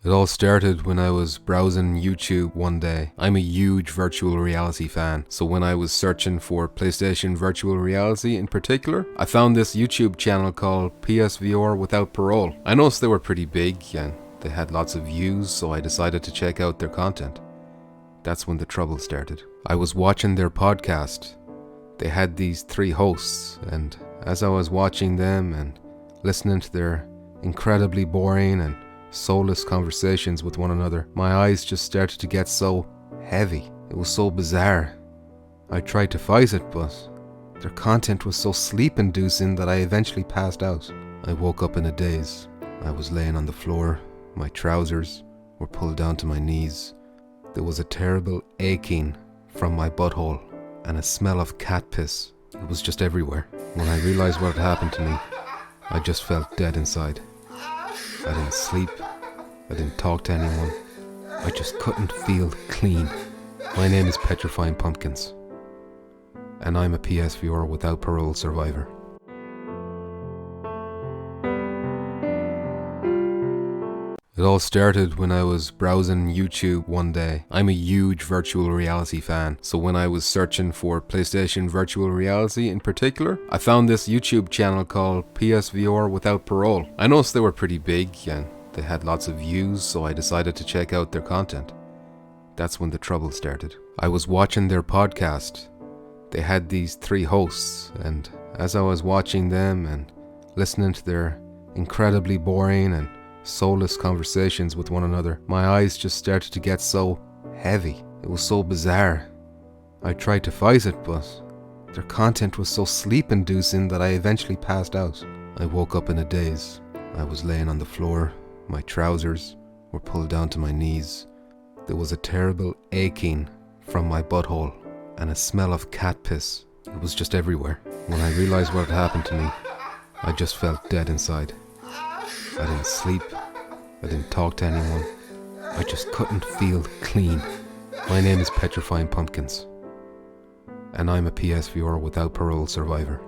It all started when I was browsing YouTube one day. I'm a huge virtual reality fan, so when I was searching for PlayStation virtual reality in particular, I found this YouTube channel called PSVR Without Parole. I noticed they were pretty big and they had lots of views, so I decided to check out their content. That's when the trouble started. I was watching their podcast. They had these 3 hosts, and as I was watching them and listening to their incredibly boring and soulless conversations with one another, my eyes just started to get so heavy. It was so bizarre. I tried to fight it, but their content was so sleep-inducing that I eventually passed out. I woke up in a daze. I was laying on the floor. My trousers were pulled down to my knees. There was a terrible aching from my butthole and a smell of cat piss. It was just everywhere. When I realized what had happened to me, I just felt dead inside. I didn't sleep. I didn't talk to anyone. I just couldn't feel clean. My name is Petrifying Pumpkins, and I'm a PSVR Without Parole survivor. It all started when I was browsing YouTube one day. I'm a huge virtual reality fan, so when I was searching for PlayStation virtual reality in particular, I found this YouTube channel called PSVR Without Parole. I noticed they were pretty big and they had lots of views, so I decided to check out their content. That's when the trouble started. I was watching their podcast. They had these 3 hosts, and as I was watching them and listening to their incredibly boring and soulless conversations with one another, my eyes just started to get so heavy. It was so bizarre. I tried to fight it, but their content was so sleep-inducing that I eventually passed out. I woke up in a daze. I was laying on the floor. My trousers were pulled down to my knees. There was a terrible aching from my butthole and a smell of cat piss. It was just everywhere. When I realized what had happened to me, I just felt dead inside. I didn't sleep. I didn't talk to anyone. I just couldn't feel clean. My name is Petrifying Pumpkins, and I'm a PSVR Without Parole survivor.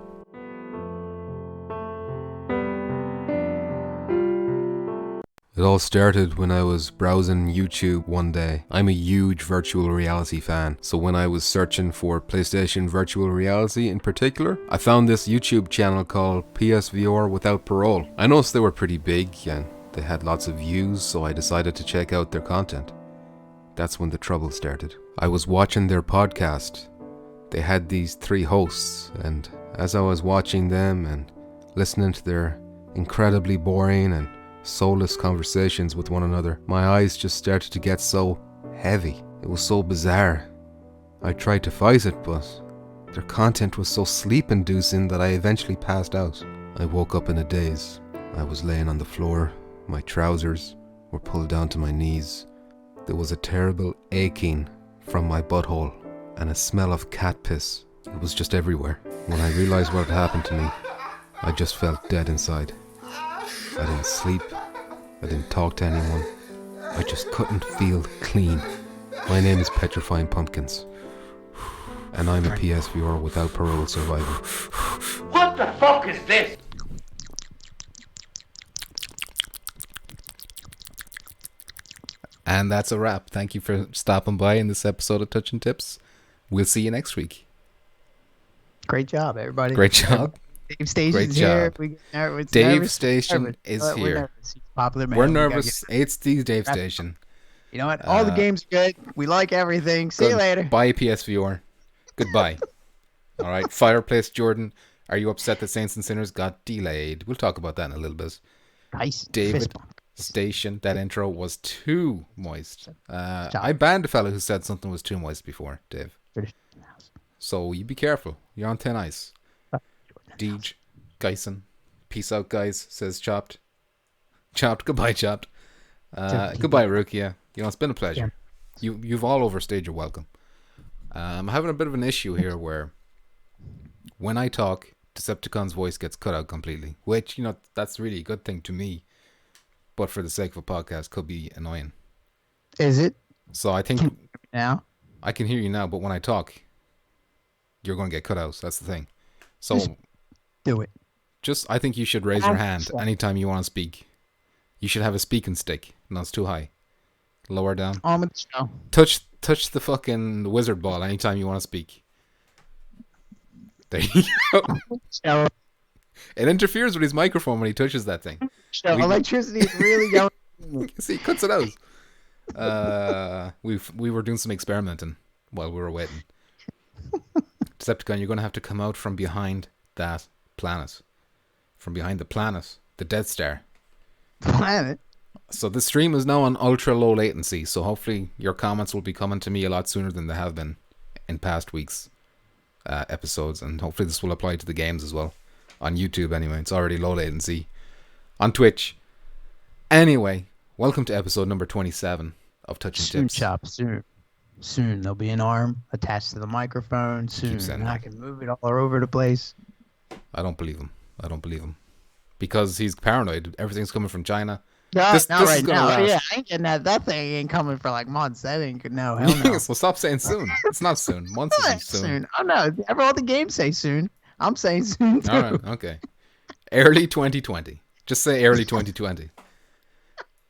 It all started when I was browsing YouTube one day. I'm a huge virtual reality fan, so when I was searching for PlayStation virtual reality in particular, I found this YouTube channel called PSVR Without Parole. I noticed they were pretty big and they had lots of views, so I decided to check out their content. That's when the trouble started. I was watching their podcast. They had these 3 hosts, and as I was watching them and listening to their incredibly boring and soulless conversations with one another, my eyes just started to get so heavy. It was so bizarre. I tried to fight it, but their content was so sleep-inducing that I eventually passed out. I woke up in a daze. I was laying on the floor. My trousers were pulled down to my knees. There was a terrible aching from my butthole and a smell of cat piss. It was just everywhere. When I realized what had happened to me, I just felt dead inside. I didn't sleep. I didn't talk to anyone. I just couldn't feel clean. My name is Petrifying Pumpkins, and I'm a PSVR Without Parole survivor. What the fuck is this? And that's a wrap. Thank you for stopping by in this episode of Touch and Tips. We'll see you next week. Great job, everybody. Great job. Dave Station's Great here. job. Dave Station is We're here. nervous. He's a popular man. We're We gotta nervous. get- It's the Dave Station. You know what? All the games are good. We like everything. See you later. Bye, PSVR. Goodbye. All right. Fireplace Jordan, are you upset that Saints and Sinners got delayed? We'll talk about that in a little bit. Nice. David Fist bump. Station, that intro was too moist. I banned a fellow who said something was too moist before, Dave. So you be careful. You're on thin ice. Deej, Geisen, peace out, guys, says Chopped. Chopped, goodbye, Chopped. Goodbye, Rukia. You know, it's been a pleasure. You've all overstayed your welcome. I'm having a bit of an issue here where when I talk, Decepticon's voice gets cut out completely, which, you know, that's really a good thing to me, but for the sake of a podcast could be annoying. Is it? So I think Now? I can hear you now, but when I talk, you're going to get cut out. That's the thing. So Do it. I think you should raise your hand anytime you want to speak. You should have a speaking stick. No, it's too high. Lower down. On with the show. Touch the fucking wizard ball anytime you want to speak. There you go. Show. It interferes with his microphone when he touches that thing. Show. Electricity is really going. See, he cuts it out. We were doing some experimenting while we were waiting. Decepticon, you're going to have to come out from behind that planet. From behind the planet. The Death Star. Planet? So the stream is now on ultra low latency, so hopefully your comments will be coming to me a lot sooner than they have been in past weeks' episodes, and hopefully this will apply to the games as well. On YouTube anyway, it's already low latency. On Twitch. Anyway, welcome to episode number 27 of Touch and Soon, Tips. Chop, soon. Soon there'll be an arm attached to the microphone. Soon, saying and I that. can move it all over the place. I don't believe him. Because he's paranoid. Everything's coming from China. No, This not is right gonna now. last. Yeah, I ain't getting that. That thing ain't coming for like months. That ain't good. No, hell no. So stop saying soon. It's not soon. Months isn't soon. I know. All the games say soon. I'm saying soon too. All right, okay. Early 2020. Just say early 2020.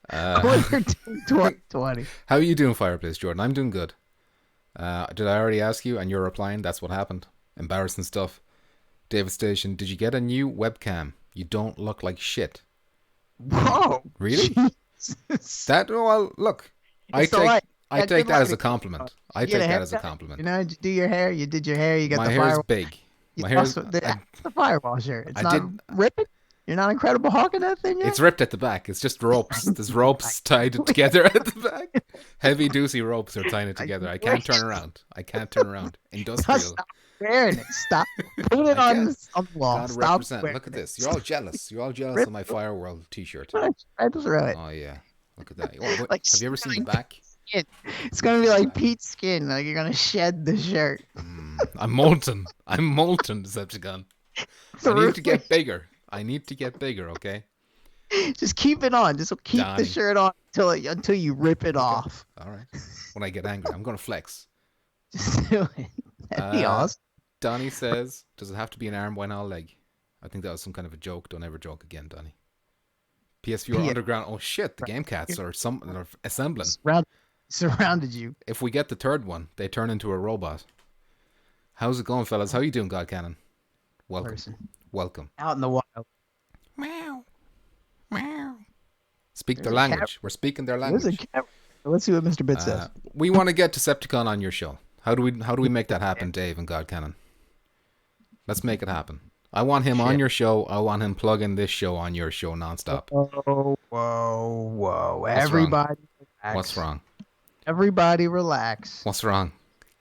Quarter 2020. How are you doing, Fireplace Jordan? I'm doing good. Did I already ask you and you're replying? That's what happened. Embarrassing stuff. David Station, did you get a new webcam? You don't look like shit. Whoa. Really? Jesus. Well, look. I It's all right. I Yeah, take good that as a luck. compliment. I You take get a that as a haircut? compliment. You know, did you do your hair? You did your hair. You got My the hair is fire. big. You My hair is... also, the firewall shirt. It's I not did- ripping. You're not Incredible Hulk in that thing yet? It's ripped at the back. It's just ropes. There's ropes tied together at the back. Heavy doozy ropes are tying it together. I can't turn around. Industrial. Stop wearing it. Stop. Put it I on can't. the wall. Gotta Stop represent. wearing Look at it. this. You're all jealous. You're all jealous Rip- of my Fireworld t-shirt. I just wrote it. Oh yeah. Look at that. Oh, wait, Like have you ever seen the skin. back? It's gonna be like Pete's skin. Like you're gonna shed the shirt. I'm molten. I'm molten, Decepticon. I need to get bigger. Okay? Just keep it on. Just keep Donnie. the shirt on until you rip it off. All right. When I get angry, I'm gonna flex. Just do it. That'd be awesome. Donnie says, "Does it have to be an arm? Why not a leg?" I think that was some kind of a joke. Don't ever joke again, Donnie. PSVR Underground. Oh shit! The Game Cats are assembling. Surrounded you. If we get the third one, they turn into a robot. How's it going, fellas? How you doing, God Cannon? Welcome. Welcome. Out in the wild. Meow. Meow. Speak There's their a language. We're speaking their There's a language. cat. Let's see what Mr. Bit says. We want to get Decepticon on your show. How do we make that happen, Dave and God Cannon? Let's make it happen. I want him on your show. I want him plugging this show on your show nonstop. Whoa. Everybody relax. What's wrong? Everybody relax. What's wrong?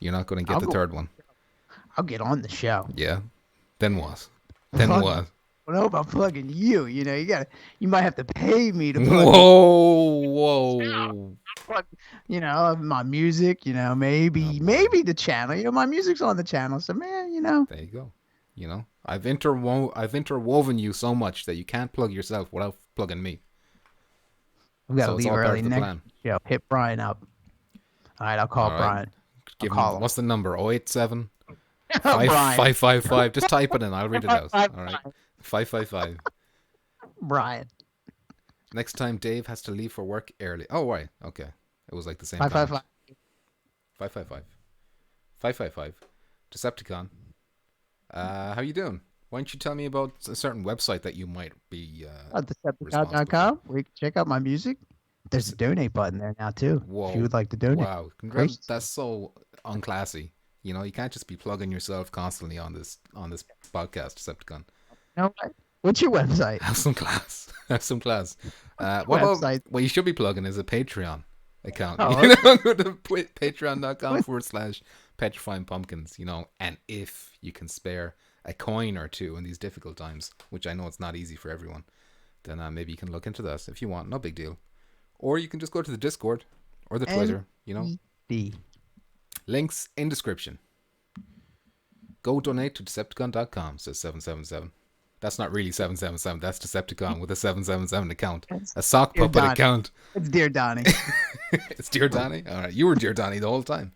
You're not going to get the third one. I'll get on the show. Yeah. Then what? Then Fuck. what? I don't know about plugging you. You know, you might have to pay me to plug. Whoa. Plug, you know, my music. You know, maybe the channel. You know, my music's on the channel. So man, you know. There you go. You know, I've interwoven you so much that you can't plug yourself without plugging me. We gotta So it's leave all part early of the next plan. show. Hit Brian up. All right, I'll call All right. Brian. Give call him, him. what's the number? 087 Brian. 555. Just type it in. I'll read it out. All right. 555. Brian. Next time Dave has to leave for work early. Oh, right. Okay. It was like the same 555. 555. 555. Decepticon. How you doing? Why don't you tell me about a certain website that you might be Decepticon.com, where you can check out my music. There's a donate button there now too. Whoa. If you would like to donate. Wow. Gracious. That's so unclassy. You know, you can't just be plugging yourself constantly on this podcast, Decepticon. You know what? What's your website? Have some class. Have some class. What about, Website. what you should be plugging is a Patreon account. Oh, You know, go to patreon.com/petrifying pumpkins, you know, and if you can spare a coin or two in these difficult times, which I know it's not easy for everyone, then maybe you can look into this if you want. No big deal. Or you can just go to the Discord or the Twitter, you know. D. Links in description. Go donate to Decepticon.com, says 777. That's not really 777. That's Decepticon with a 777 account. A sock Dear puppet Donnie. account. It's Dear Donnie. It's Dear Donnie? All right. You were Dear Donnie the whole time.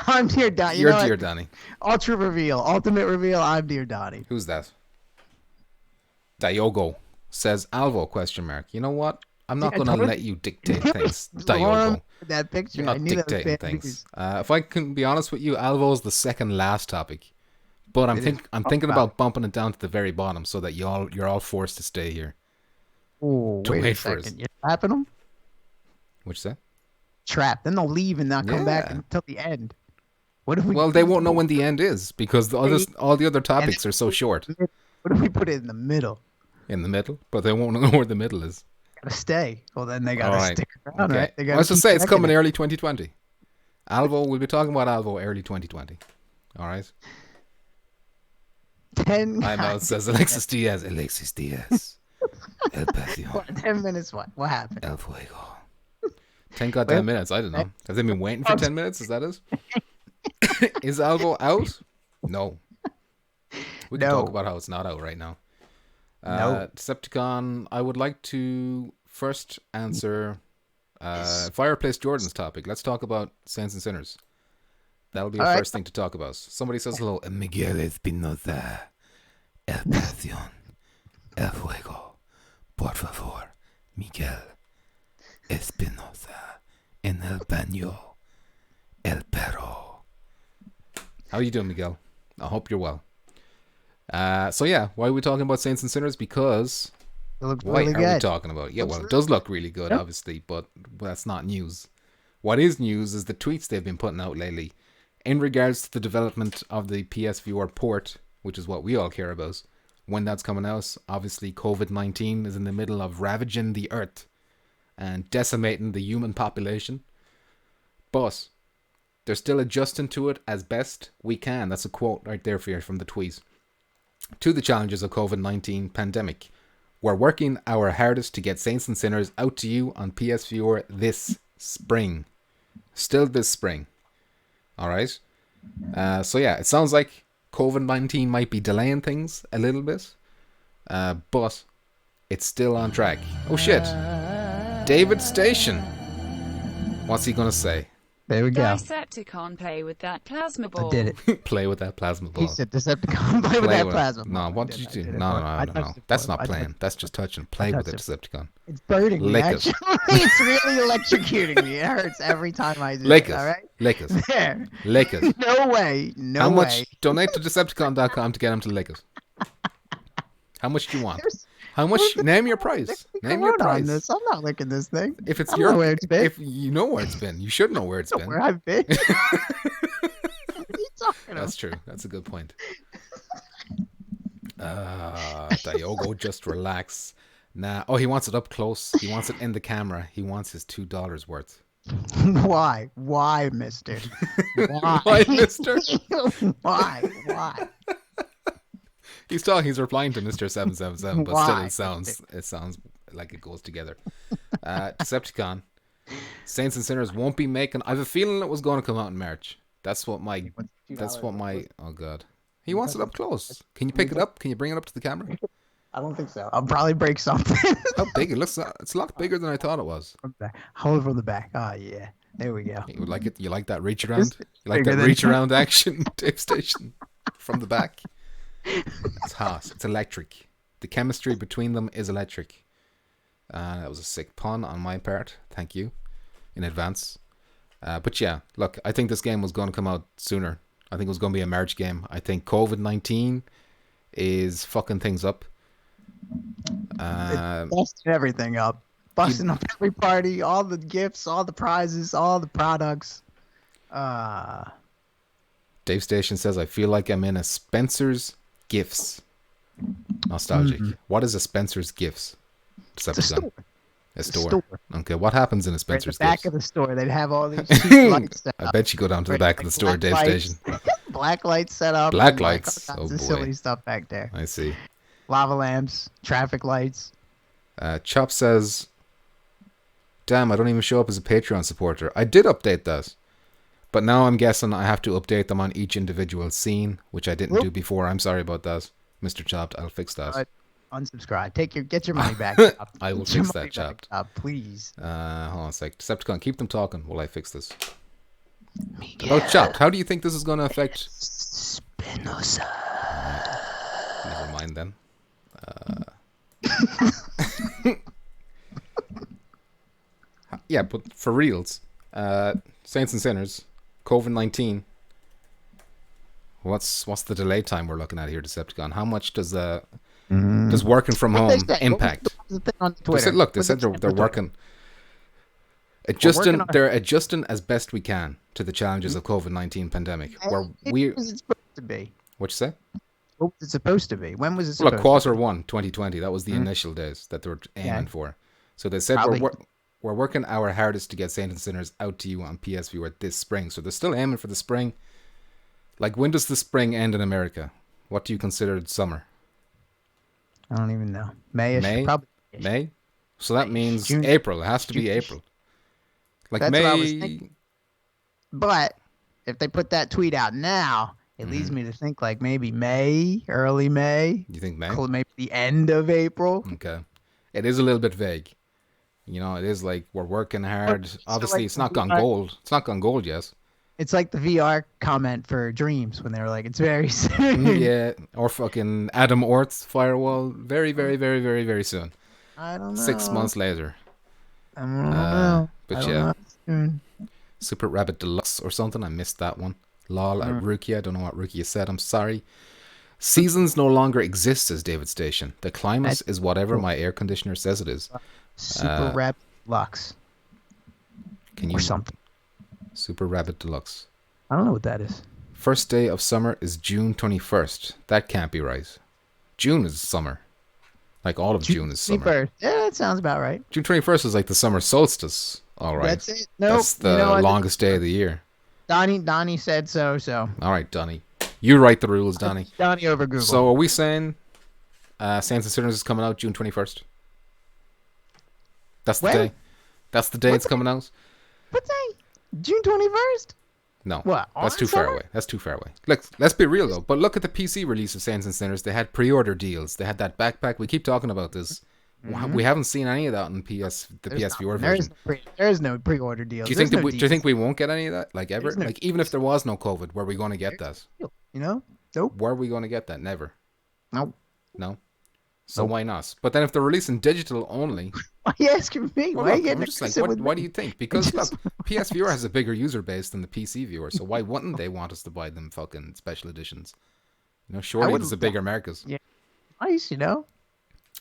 I'm Dear Donnie. You're Dear Donnie. Ultimate reveal. I'm Dear Donnie. Who's that? Diogo says Alvo, question mark. You know what? I'm not See, I going to told let you. you dictate things, Lauren, Diogo. that picture. You're I not knew that was dictating bad things. news. If I can be honest with you, Alvo's the second last topic. But I'm thinking about bumping it down to the very bottom so that you're all forced to stay here. Oh, To wait wait a for us. second. You're trapping them? What's that? Trapped. Then they'll leave and not come back Yeah. until the end. What if we? Well, they won't know when the end is because all the other topics then are so short. What if we put it in the middle? In the middle, but they won't know where the middle is. Gotta stay. Well, then they All gotta right. stick around, Okay. right? They gotta Let's just keep say it's checking coming it. early 2020. Alvo, we'll be talking about Alvo early 2020. All right. 10. I know it says Alexis Diaz. Alexis Diaz. El Pasión. What, 10 minutes. What happened? El Fuego. 10 goddamn minutes. I don't know. Have they been waiting for 10 minutes? Is that it? Is Alvo out? No. We can talk about how it's not out right now. No. Decepticon, I would like to first answer Fireplace Jordan's topic. Let's talk about Saints and Sinners. That'll be the first thing to talk about. Somebody says hello. Miguel Espinosa. El Pasión. El Fuego. Por favor. Miguel Espinosa. En el baño. El perro. How are you doing, Miguel? I hope you're well. So yeah, why are we talking about Saints and Sinners? Because It looks why really are good. we talking about it? Yeah, well, it does look really good, obviously, but that's not news. What is news is the tweets they've been putting out lately in regards to the development of the PSVR port, which is what we all care about. When that's coming out, obviously COVID-19 is in the middle of ravaging the earth and decimating the human population. But they're still adjusting to it as best we can. That's a quote right there for you from the tweet. To the challenges of COVID-19 pandemic, we're working our hardest to get Saints and Sinners out to you on PSVR this spring. Still this spring. Alright? So yeah, it sounds like COVID-19 might be delaying things a little bit. But it's still on track. Oh shit. David Station. What's he gonna say? There we go. Dicepticon, play with that plasma ball. I did it. Play with that plasma ball. He said Decepticon play with that plasma. No, what did you do? No. That's not playing. That's just touching. Play with it, Decepticon. It's burning me, Lick it. actually. It's really electrocuting me. It hurts every time I do Lick it, it. all right? Lick it. There. Lick it. No way. No How way. much? Donate to Decepticon.com to get him to lick it. How much do you want? How much? Name your price. Name your Come on price. this. I'm not licking this thing. If it's I don't know where it's been. if you know where it's been, you should know where it's been. Where I've been. What are you talking about? That's true. That's a good point. Diogo, just relax. Nah. Oh, he wants it up close. He wants it in the camera. He wants his $2 worth. Why? Why, mister? Why? Why, mister? Why? He's talking. He's replying to Mr. 777, but Why? still, it sounds like it goes together. Decepticon, Saints and Sinners won't be making. I have a feeling it was going to come out in March. That's what my. Oh god, he wants it up close. Can you pick it up? Can you bring it up to the camera? I don't think so. I'll probably break something. How big it looks? It's a lot bigger than I thought it was. Hold it from the back. Oh yeah, there we go. You like it? You like that reach around? You like bigger that than- reach around action, Tape Station, from the back? It's hot. It's electric. The chemistry between them is electric. That was a sick pun on my part. Thank you in advance. But yeah, look, I think this game was going to come out sooner. I think it was going to be a March game. I think COVID-19 is fucking things up. Busting everything up. Busting up every party, all the gifts, all the prizes, all the products. Dave Station says, I feel like I'm in a Spencer's Gifts. Nostalgic. What is a Spencer's Gifts? It's a store. A store. Okay, what happens in a Spencer's Right at the back Gifts? of the store, they'd have all these cheap lights set I up. bet you go down to the back of the store, Dave Station. Black lights set up. Black and, lights. All kinds Oh, of boy. silly stuff back there. I see. Lava lamps, traffic lights. Chop says, damn, I don't even show up as a Patreon supporter. I did update that. But now I'm guessing I have to update them on each individual scene, which I didn't do before. I'm sorry about that. Mr. Chopped, I'll fix that. Unsubscribe. Get your money back. I will Get your fix money that, Chopped. back, please. Hold on a sec. Decepticon, keep them talking while I fix this. About Chopped, how do you think this is going to affect... Spinoza. Never mind then. Yeah, but for reals, Saints and Sinners, COVID-19. What's the delay time we're looking at here, Decepticon? How much does working from home impact? They said they're working. They're adjusting as best we can to the challenges of COVID-19 pandemic. When was it supposed to be? What you say? What was it supposed to be? When was it supposed to be? Quarter 1, 2020. That was the initial days that they were aiming for. So they said we're working our hardest to get Saints and Sinners out to you on PSVR this spring. So they're still aiming for the spring. Like, when does the spring end in America? What do you consider summer? I don't even know. May-ish? Probably May-ish. May? So that means June, April. It has to be April. Like, that's May. What I was thinking. But if they put that tweet out now, it leads me to think like maybe May, early May. You think May? Maybe the end of April. Okay. It is a little bit vague. You know, it is like we're working hard. Obviously, it's not gone gold. It's not gone gold yet. It's like the VR comment for Dreams when they were like, it's very soon. Yeah, or fucking Adam Orth's Firewall. Very, very, very, very, very soon. I don't know. 6 months later. I don't know. But Super Rabbit Deluxe or something. I missed that one. Lol at Rukia. I don't know what Rukia said. I'm sorry. Seasons no longer exist, says David Station. The climate is whatever my air conditioner says it is. Super Rabbit Deluxe. Or something. Super Rabbit Deluxe. I don't know what that is. First day of summer is June 21st. That can't be right. June is summer. Like all of June is summer. 21st. Yeah, that sounds about right. June 21st is like the summer solstice. All right. That's it. Nope. That's the longest day of the year. Donnie said so. All right, Donnie. You write the rules, Donnie. Donnie over Google. So are we saying Saints and Sinners is coming out June 21st? That's the day. That's the day it's coming out. What day? June 21st? No. What? That's too far away. That's too far away. Let's be real though. But look at the PC release of Saints and Sinners. They had pre-order deals. They had that backpack. We keep talking about this. We haven't seen any of that in the PSVR version. There's no pre-order deals. Do you think we won't get any of that? Like ever? Like even if there was no COVID, were we going to get that? You know? Nope. Were we going to get that? Never. No. No. So why not? But then if they're releasing digital only, why are you asking me? Well, look, I'm just like, why do you think? Because look, PSVR has a bigger user base than the PC viewer, so why wouldn't they want us to buy them fucking special editions? You know, surely there's a bigger market. Yeah, nice, you know.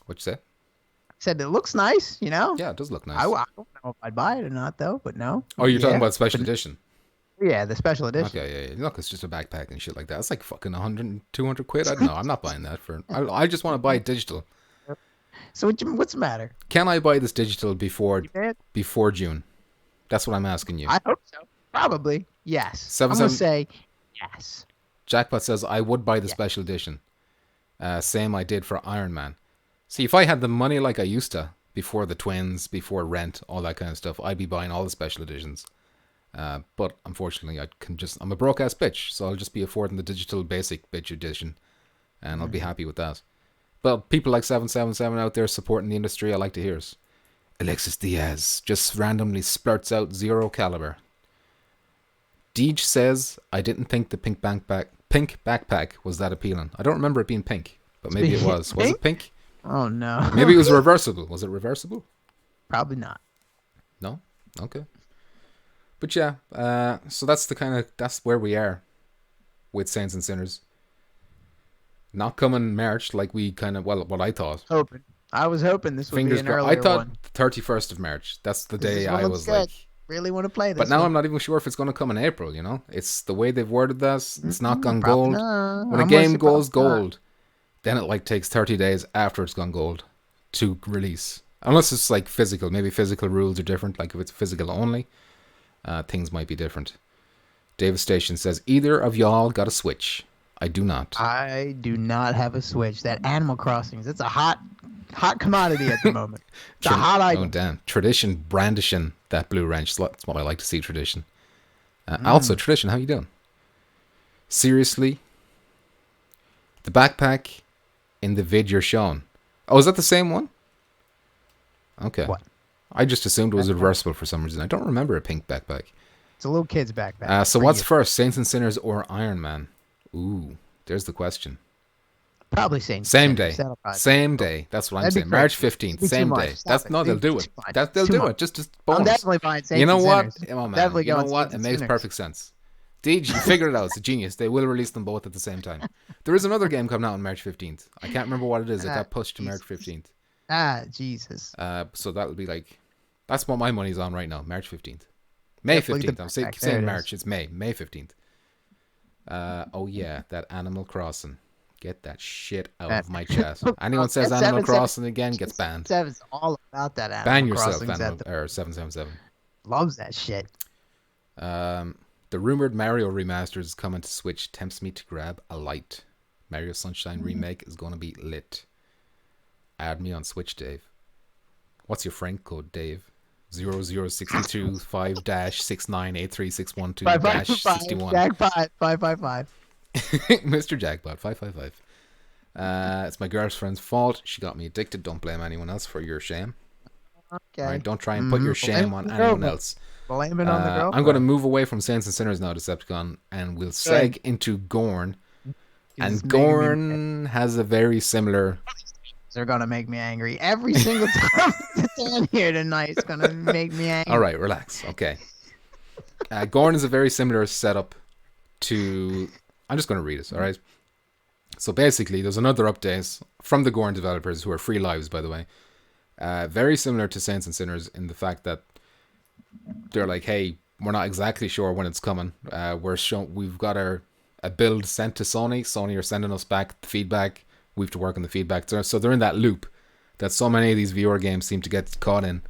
What you say? I said it looks nice, you know. Yeah, it does look nice. I don't know if I'd buy it or not, though. But no. Oh, you're talking about special edition. Yeah, the special edition. Okay, yeah. Look, it's just a backpack and shit like that. It's like fucking 100, 200 quid. I don't know. I'm not buying that for. I just want to buy it digital. So what's the matter? Can I buy this digital before June? That's what I'm asking you. I hope so. Probably. Yes. I'm going to say yes. Jackpot says I would buy the special edition. Same I did for Iron Man. See, if I had the money like I used to, before the twins, before Rent, all that kind of stuff, I'd be buying all the special editions. But unfortunately, I'm a broke ass bitch, so I'll just be affording the digital basic bitch edition, and I'll be happy with that. But people like 777 out there supporting the industry, I like to hear it. Alexis Diaz just randomly splurts out 0 caliber. Deej says, I didn't think the pink backpack was that appealing. I don't remember it being pink, but maybe it was. Was it pink? Oh, no. Maybe it was reversible. Was it reversible? Probably not. No? Okay. But yeah, so that's where we are with Saints and Sinners. Not coming March like we what I thought. I was hoping this would be an earlier one. I thought 31st of March. That's the day I was like, really want to play this. But now I'm not even sure if it's going to come in April, you know? It's the way they've worded this. It's not gone gold. When a game goes gold, then it takes 30 days after it's gone gold to release. Unless it's like physical. Maybe physical rules are different. Like if it's physical only, things might be different. David Station says, either of y'all got a Switch? I do not. I do not have a Switch. That Animal Crossing, it's a hot commodity at the moment. It's a hot item. Oh, damn. Tradition brandishing that blue wrench. That's what I like to see, Tradition. Also, Tradition, how you doing? Seriously? The backpack in the vid you're showing. Oh, is that the same one? Okay. What? I just assumed it was reversible for some reason. I don't remember a pink backpack. It's a little kid's backpack. So what's first, Saints and Sinners or Iron Man? Ooh, there's the question. Probably same day. Same day. That's what I'm saying. March 15th. Same day. That's no, they'll do it. They'll do it. Just bonus. I'm definitely buying Saints. You know what? Sinners. Oh, man. Definitely You know going what? Saints It makes Sinners. perfect sense. Deej, you figured it out. It's a genius. They will release them both at the same time. There is another game coming out on March 15th. I can't remember what it is. It got pushed to March 15th. Jesus. So that'll be like, that's what my money's on right now. March 15th. May 15th. I'm saying March. It's May 15th. Oh yeah, that Animal Crossing. Get that shit out of my chest. Anyone says Animal Crossing again gets banned. Seven's all about that Animal Ban yourself, Crossing. or 777. Loves that shit. The rumored Mario remaster is coming to Switch. Tempts me to grab a light. Mario Sunshine remake is going to be lit. Add me on Switch, Dave. What's your friend code, Dave? 0062 5-6983612-61. Jackpot 555. Mr. Jackpot 555. It's my girlfriend's fault. She got me addicted. Don't blame anyone else for your shame. Okay. Right, don't try and put your shame on anyone else. Blame it on the girl. I'm going to move away from Saints and Sinners now, Decepticon, and we'll seg into Gorn. And Gorn has a very similar... They're going to make me angry. Every single time it's on here tonight, it's going to make me angry. All right, relax. Okay. Gorn is a very similar setup to... I'm just going to read it, all right? So basically, there's another update from the Gorn developers, who are free lives, by the way. Very similar to Saints and Sinners in the fact that they're like, hey, we're not exactly sure when it's coming. We've got a build sent to Sony. Sony are sending us back the feedback. We have to work on the feedback. So they're in that loop that so many of these VR games seem to get caught in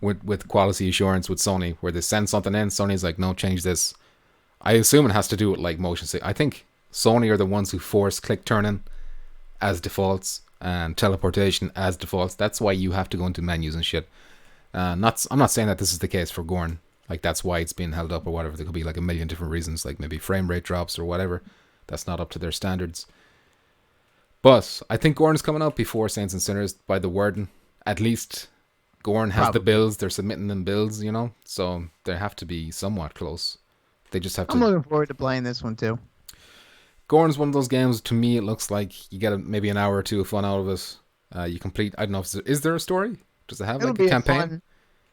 with quality assurance with Sony, where they send something in, Sony's like, no, change this. I assume it has to do with like motion sick. I think Sony are the ones who force click turning as defaults and teleportation as defaults. That's why you have to go into menus and shit. I'm not saying that this is the case for Gorn. Like, that's why it's being held up or whatever. There could be like a million different reasons, like maybe frame rate drops or whatever. That's not up to their standards. But I think Gorn is coming out before Saints and Sinners by the wording. At least Gorn has the builds. They're submitting them builds, you know? So they have to be somewhat close. They just have to... I'm looking forward to playing this one too. Gorn's one of those games, to me, it looks like you get maybe an hour or two of fun out of it. You complete... I don't know, is there a story? Does it have like a campaign? Fun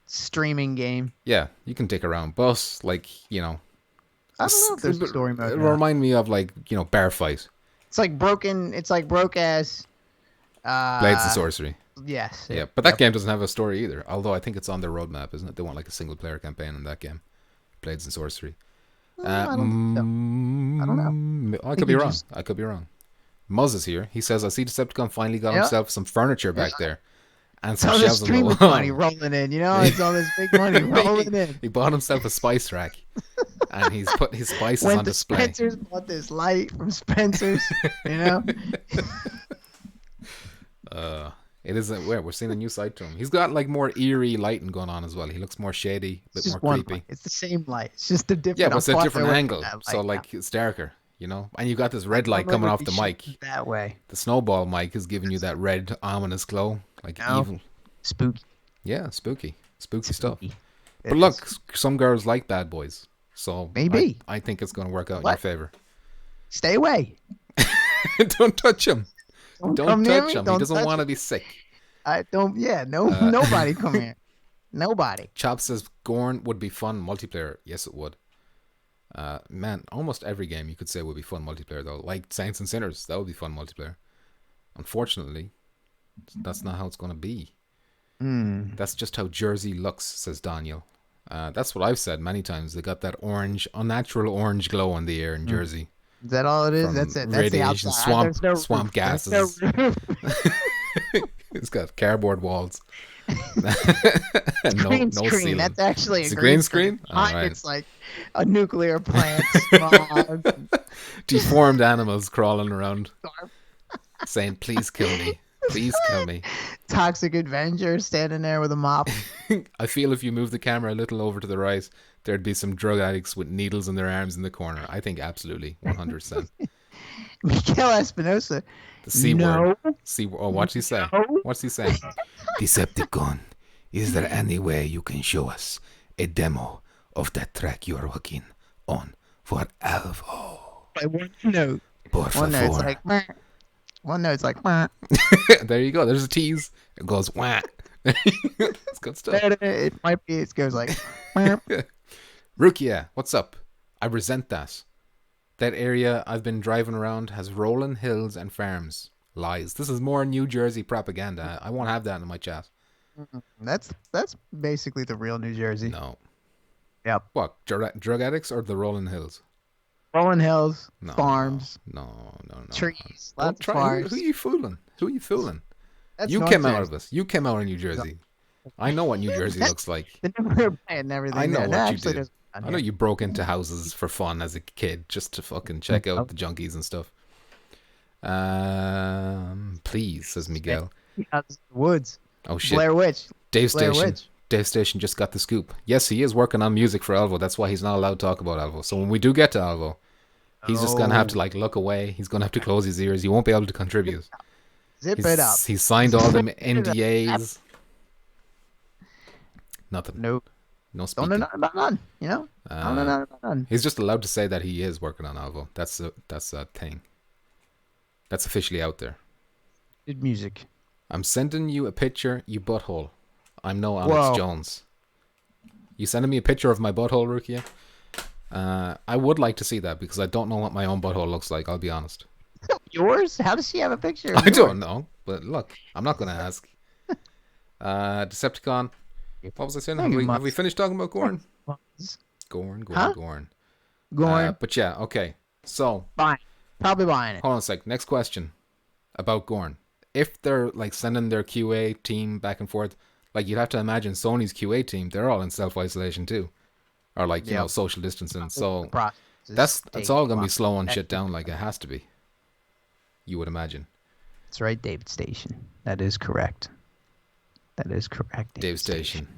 streaming game. Yeah, you can dick around. But, like, you know... I don't know if there's a story mode. It'll remind me of, like, you know, Bear Fight. It's like broken... It's like broke-ass... Blades and Sorcery. Yes. Yeah, but that game doesn't have a story either. Although I think it's on their roadmap, isn't it? They want, like, a single-player campaign in that game. Blades and Sorcery. I don't know. I could be wrong. I could be wrong. Muzz is here. He says, I see Decepticon finally got himself some furniture back there. And some shelves on the wall. Money rolling in, you know? It's all this big money rolling in. He bought himself a spice rack. And he's put his spices on display. Spencer's bought this light from Spencer's, you know? It isn't where we're seeing a new side to him. He's got like more eerie lighting going on as well. He looks more shady, a bit more creepy. Light. It's the same light. It's just a different. Yeah, but it's a different angle. So like it's darker, you know. And you got this red light coming off the mic. That way. The snowball mic is giving you that red ominous glow, like evil. Spooky. Yeah, spooky stuff. But look, some girls like bad boys, so maybe I think it's going to work out in your favor. Stay away. Don't touch him. Don't touch him. He doesn't want to be sick. I don't. Yeah, nobody come here. Nobody. Chop says Gorn would be fun multiplayer. Yes, it would. Man, almost every game you could say would be fun multiplayer though. Like Saints and Sinners, that would be fun multiplayer. Unfortunately, that's not how it's going to be. That's just how Jersey looks, says Daniel. That's what I've said many times. They got that unnatural orange glow in the air in Jersey. Is that all it is? That's it. That's radiation, the outside. swamp gases. It's got cardboard walls. Green screen. Ceiling. That's actually a green screen. Right. It's like a nuclear plant. Smog. Deformed animals crawling around, saying, "Please kill me. Please kill me." Toxic Avenger standing there with a mop. I feel if you move the camera a little over to the right, there'd be some drug addicts with needles in their arms in the corner. I think absolutely, 100%. Miguel Espinosa. The C word. Oh, what's he saying? What's he saying? Decepticon, is there any way you can show us a demo of that track you're working on for Alvo? By one note. Por favor. It's like, One note's like, wah. There you go. There's a tease. It goes wah. It's good stuff. It might be. It goes like, wah. Rukia, what's up? I resent that. That area I've been driving around has rolling hills and farms. Lies. This is more New Jersey propaganda. I won't have that in my chat. That's basically the real New Jersey. No. Yep. What? Drug addicts or the rolling hills? Rolling hills, No, farms, No. trees, Don't lots of try. farms. Who are you fooling? That's You North came out Jersey. of this. You came out of New Jersey. I know what New Jersey looks like. The number and everything. I know there. what No, you actually, did. there's I none know here. you broke into houses for fun as a kid just to fucking check out the junkies and stuff. Please, says Miguel. Out the woods. Oh shit. Blair Witch. Dave Blair Station. Witch. Dave Station just got the scoop. Yes, he is working on music for Alvo. That's why he's not allowed to talk about Alvo. So when we do get to Alvo, he's just gonna have to like look away. He's gonna have to close his ears. He won't be able to contribute. Zip it up. He's signed all them NDAs. Nothing. Nope. No Don't speaking. know nothing about none. You know. I don't know nothing about none. He's just allowed to say that he is working on Alvo. That's a thing. That's officially out there. Good music. I'm sending you a picture, you butthole. I'm no Alex Whoa. Jones. You sending me a picture of my butthole, Rukia? I would like to see that because I don't know what my own butthole looks like, I'll be honest. Yours? How does she have a picture? Of I don't know, but look, I'm not going to ask. Decepticon. What was I saying? Have we finished talking about Gorn? Gorn. Huh? Gorn. Gorn. Yeah, okay. So, Buying. Probably buying it. hold on a sec. Next question about Gorn. If they're like sending their QA team back and forth, like you'd have to imagine Sony's QA team, they're all in self-isolation too. Or like, you know, social distancing. So that's all going to be slowing shit down like it has to be. You would imagine. That's right, David Station. That is correct. That is correct. Dave Station.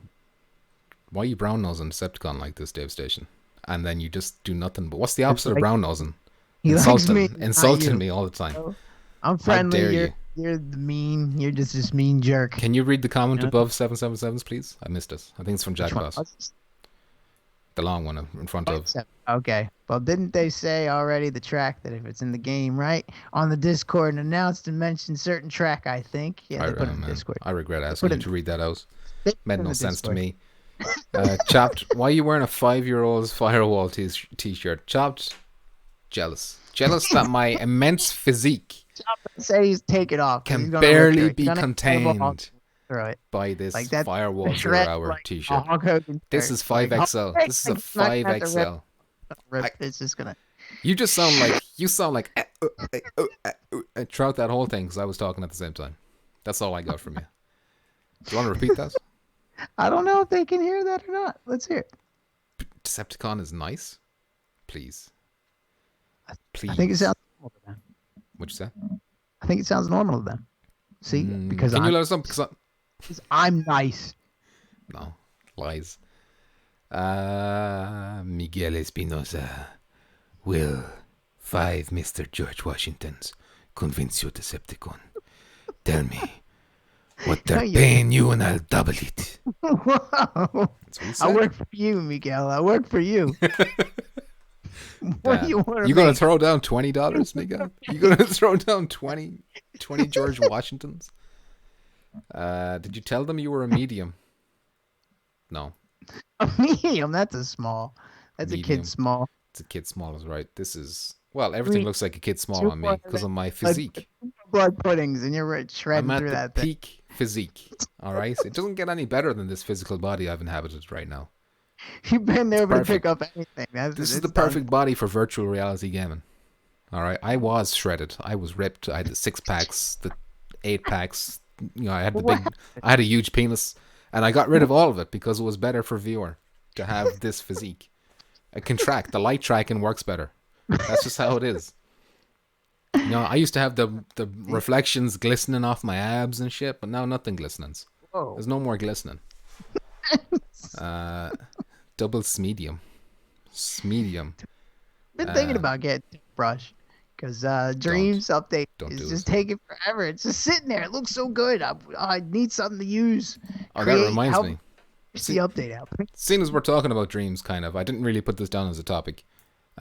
Why are you brown nosing Decepticon like this, Dave Station? And then you just do nothing. But what's the opposite of brown nosing? He likes me, not Insulting you. me all the time. I'm friendly. dare you. You're the mean. You're just this mean jerk. Can you read the comment above 777s, please? I missed it. I think it's from Jack Boss. The long one in front of. Okay. Well, didn't they say already the track that if it's in the game, right? On the Discord and announced and mentioned certain track, I think. Yeah, they put it in the Discord. I regret asking you to read that out. Made no sense to Discord. me. Chopped, why are you wearing a 5-year-old's Firewall t-shirt? Chopped, jealous. Jealous that my immense physique Say he's take it off. can He's gonna barely look be good. He's gonna contained throw it. by this Like that Firewall shred, 0 hour like, t-shirt. Hulk Hogan This shirt. is 5XL. Like, This is a it's not gonna have to 5XL. rip. It's just gonna. You just sound like throughout that whole thing because I was talking at the same time. That's all I got from you. Do you want to repeat that? I don't know if they can hear that or not. Let's hear it. Decepticon is nice. Please. Please. I think it sounds normal to them. What'd you say? I think it sounds normal to them. See, because Can you let us know? Because I'm nice. no, lies. Miguel Espinosa. Will 5 Mr. George Washingtons convince you, Decepticon? Tell me what they're paying you and I'll double it. Whoa. That's what he I said. work for you, Miguel. I work for you. What do you want to You gonna throw down $20, Miguel? You gonna throw down 20 George Washingtons? Did you tell them you were a medium? No. A medium? That's a small. That's a Medium. kid small. It's a kid small is right. This is everything looks like a kid small on me because of my Like physique. blood puddings, and you're shredding I'm at through the that thing. peak physique. All right, it doesn't get any better than this physical body I've inhabited right now. You've been there to perfect. pick up anything. This is the perfect body for virtual reality gaming. All right, I was shredded. I was ripped. I had the 6-packs, the 8-packs. You know, I had a huge penis, and I got rid of all of it because it was better for viewer to have this physique. I can track. The light tracking works better. That's just how it is. You know, I used to have the reflections glistening off my abs and shit, but now nothing glistens. Whoa. There's no more glistening. Double smedium. Smedium. Been thinking about getting a brush because Dreams update is just taking forever. It's just sitting there. It looks so good. I need something to use. Oh, that reminds me. The update out. Seeing as we're talking about dreams, kind of, I didn't really put this down as a topic.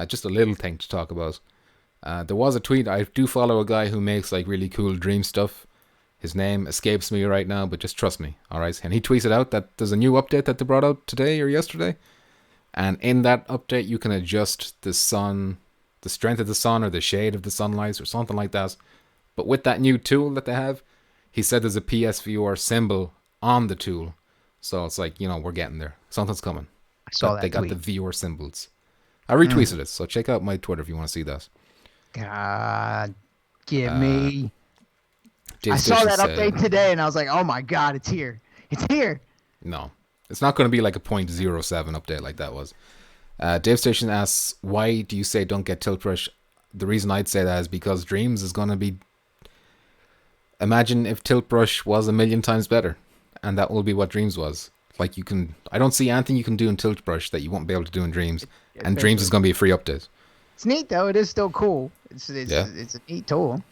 Just a little thing to talk about. There was a tweet. I do follow a guy who makes like really cool dream stuff. His name escapes me right now, but just trust me, all right? And he tweeted out that there's a new update that they brought out today or yesterday. And in that update, you can adjust the sun, the strength of the sun or the shade of the sunlight or something like that. But with that new tool that they have, he said there's a PSVR symbol on the tool. So it's like, we're getting there. Something's coming. I saw that They got tweet. the VR symbols. I retweeted it, so check out my Twitter if you want to see that. God, give me. Dave I saw Station that said- update today, and I was like, oh my God, it's here. It's here. No, it's not going to be like a 0.07 update like that was. Dave Station asks, why do you say don't get tilt brush? The reason I'd say that is because Dreams is going to be... Imagine if tilt brush was 1,000,000 times better, and that will be what Dreams was. Like I don't see anything you can do in tilt brush that you won't be able to do in Dreams, and Dreams is going to be a free update. It's neat though. It is still cool. It's a neat tool.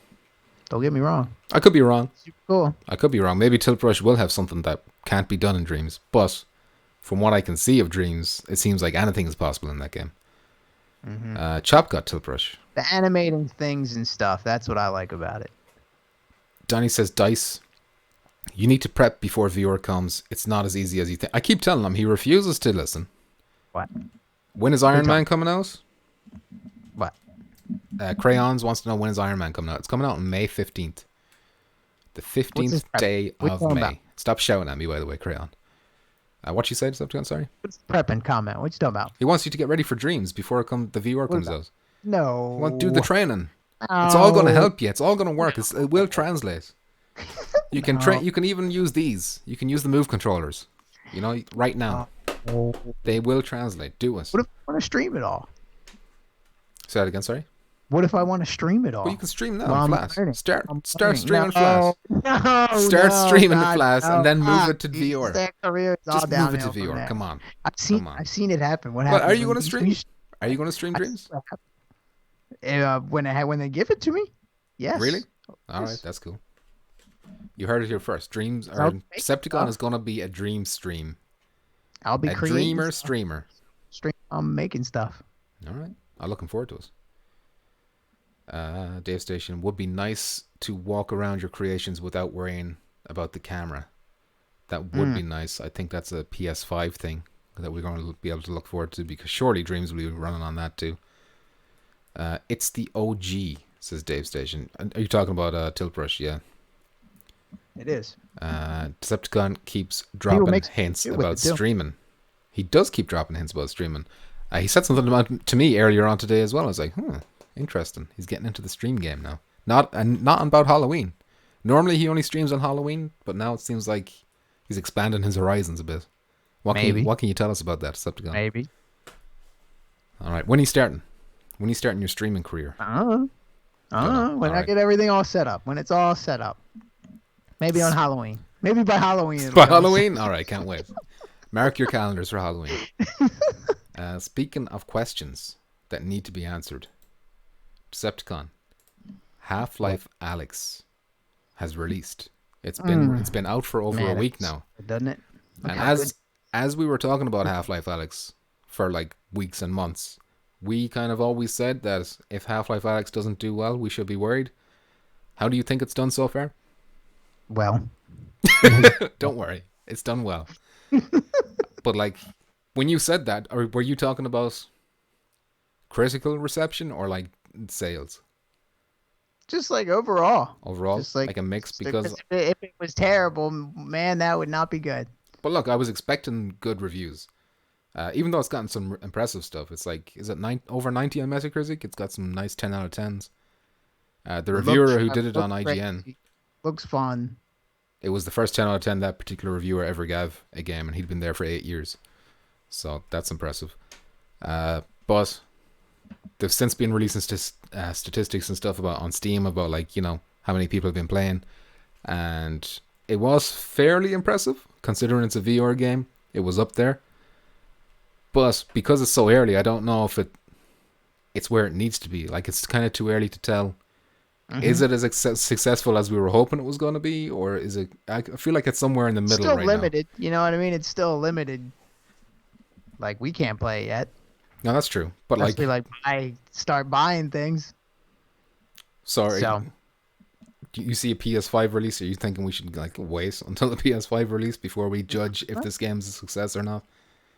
Don't get me wrong. I could be wrong. Super cool. I could be wrong. Maybe tilt brush will have something that can't be done in Dreams, but from what I can see of Dreams, it seems like anything is possible in that game. Chop got tilt brush. The animating things and stuff. That's what I like about it. Donnie says, Dice, you need to prep before VR comes. It's not as easy as you think. I keep telling him. He refuses to listen. What? When is Iron Man coming out? What? Crayons wants to know when is Iron Man coming out. It's coming out on May 15th. The 15th day of May. About? Stop shouting at me, by the way, Crayon. What you said, Decepticon? Sorry? What's prepping comment? What you talking about? He wants you to get ready for Dreams before the VR comes out. No. You want to do the training. It's all going to help you. It's all going to work. It will translate. You can You can even use these. You can use the move controllers. Right now. They will translate. Do it. What if I want to stream it all? Say that again, sorry? What if I want to stream it all? Well, you can stream now Well, in I'm Flash. learning. Start I'm streaming learning. Flash. No, Start streaming God, in Flash and then move it to Jesus, VR. that career is all Just move it to downhill from VR. there. Come on. I've seen it happen. What But happens? are you when going to stream? Are you going to stream Dreams? When they give it to me? Yes. Really? All right, Yes. that's cool. You heard it here first. Dreams I'll or make Decepticon stuff. is going to be a dream stream. I'll be A creating dreamer stuff. streamer. I'm making stuff. All right. I'm looking forward to it. Dave Station, would be nice to walk around your creations without worrying about the camera. That would be nice. I think that's a PS5 thing that we're going to be able to look forward to because surely Dreams will be running on that too. It's the OG, says Dave Station. Are you talking about Tilt Brush? Yeah. It is. Decepticon keeps dropping hints about streaming. He does keep dropping hints about streaming. He said something to me earlier on today as well. I was like, interesting. He's getting into the stream game now. Not about Halloween. Normally he only streams on Halloween, but now it seems like he's expanding his horizons a bit. What can you tell us about that, Decepticon? Maybe. All right. When are you starting? When are you starting your streaming career? When I right. get everything all set up. When it's all set up. Maybe on Halloween. Maybe by Halloween. By Halloween? All right. Can't wait. Mark your calendars for Halloween. Speaking of questions that need to be answered, Decepticon, Half-Life Alyx has released. It's been out for over a week now, doesn't it? And as we were talking about Half-Life Alyx for like weeks and months, we kind of always said that if Half-Life Alyx doesn't do well, we should be worried. How do you think it's done so far? Well, don't worry, it's done well. But like, when you said that, were you talking about critical reception or like sales? just like overall. Overall, Just like a mix because if it was terrible, man, that would not be good. But look, I was expecting good reviews. Even though it's gotten some impressive stuff. It's like, is it over 90 on Metacritic? It's got some nice 10 out of 10s. The reviewer who did it on IGN. Looks fun. It was the first 10 out of 10 that particular reviewer ever gave a game, and he'd been there for 8 years. So that's impressive. But they've since been releasing statistics and stuff on Steam about like, you know, how many people have been playing. And it was fairly impressive, considering it's a VR game. It was up there. But because it's so early, I don't know if it's where it needs to be. Like, it's kind of too early to tell. Mm-hmm. Is it as successful as we were hoping it was going to be? Or is it... I feel like it's somewhere in the middle right now. Still limited. You know what I mean? It's still limited. Like, we can't play it yet. No, that's true. But I start buying things. Sorry. So, Do you see a PS5 release? Are you thinking we should like wait until the PS5 release before we judge if this game's a success or not?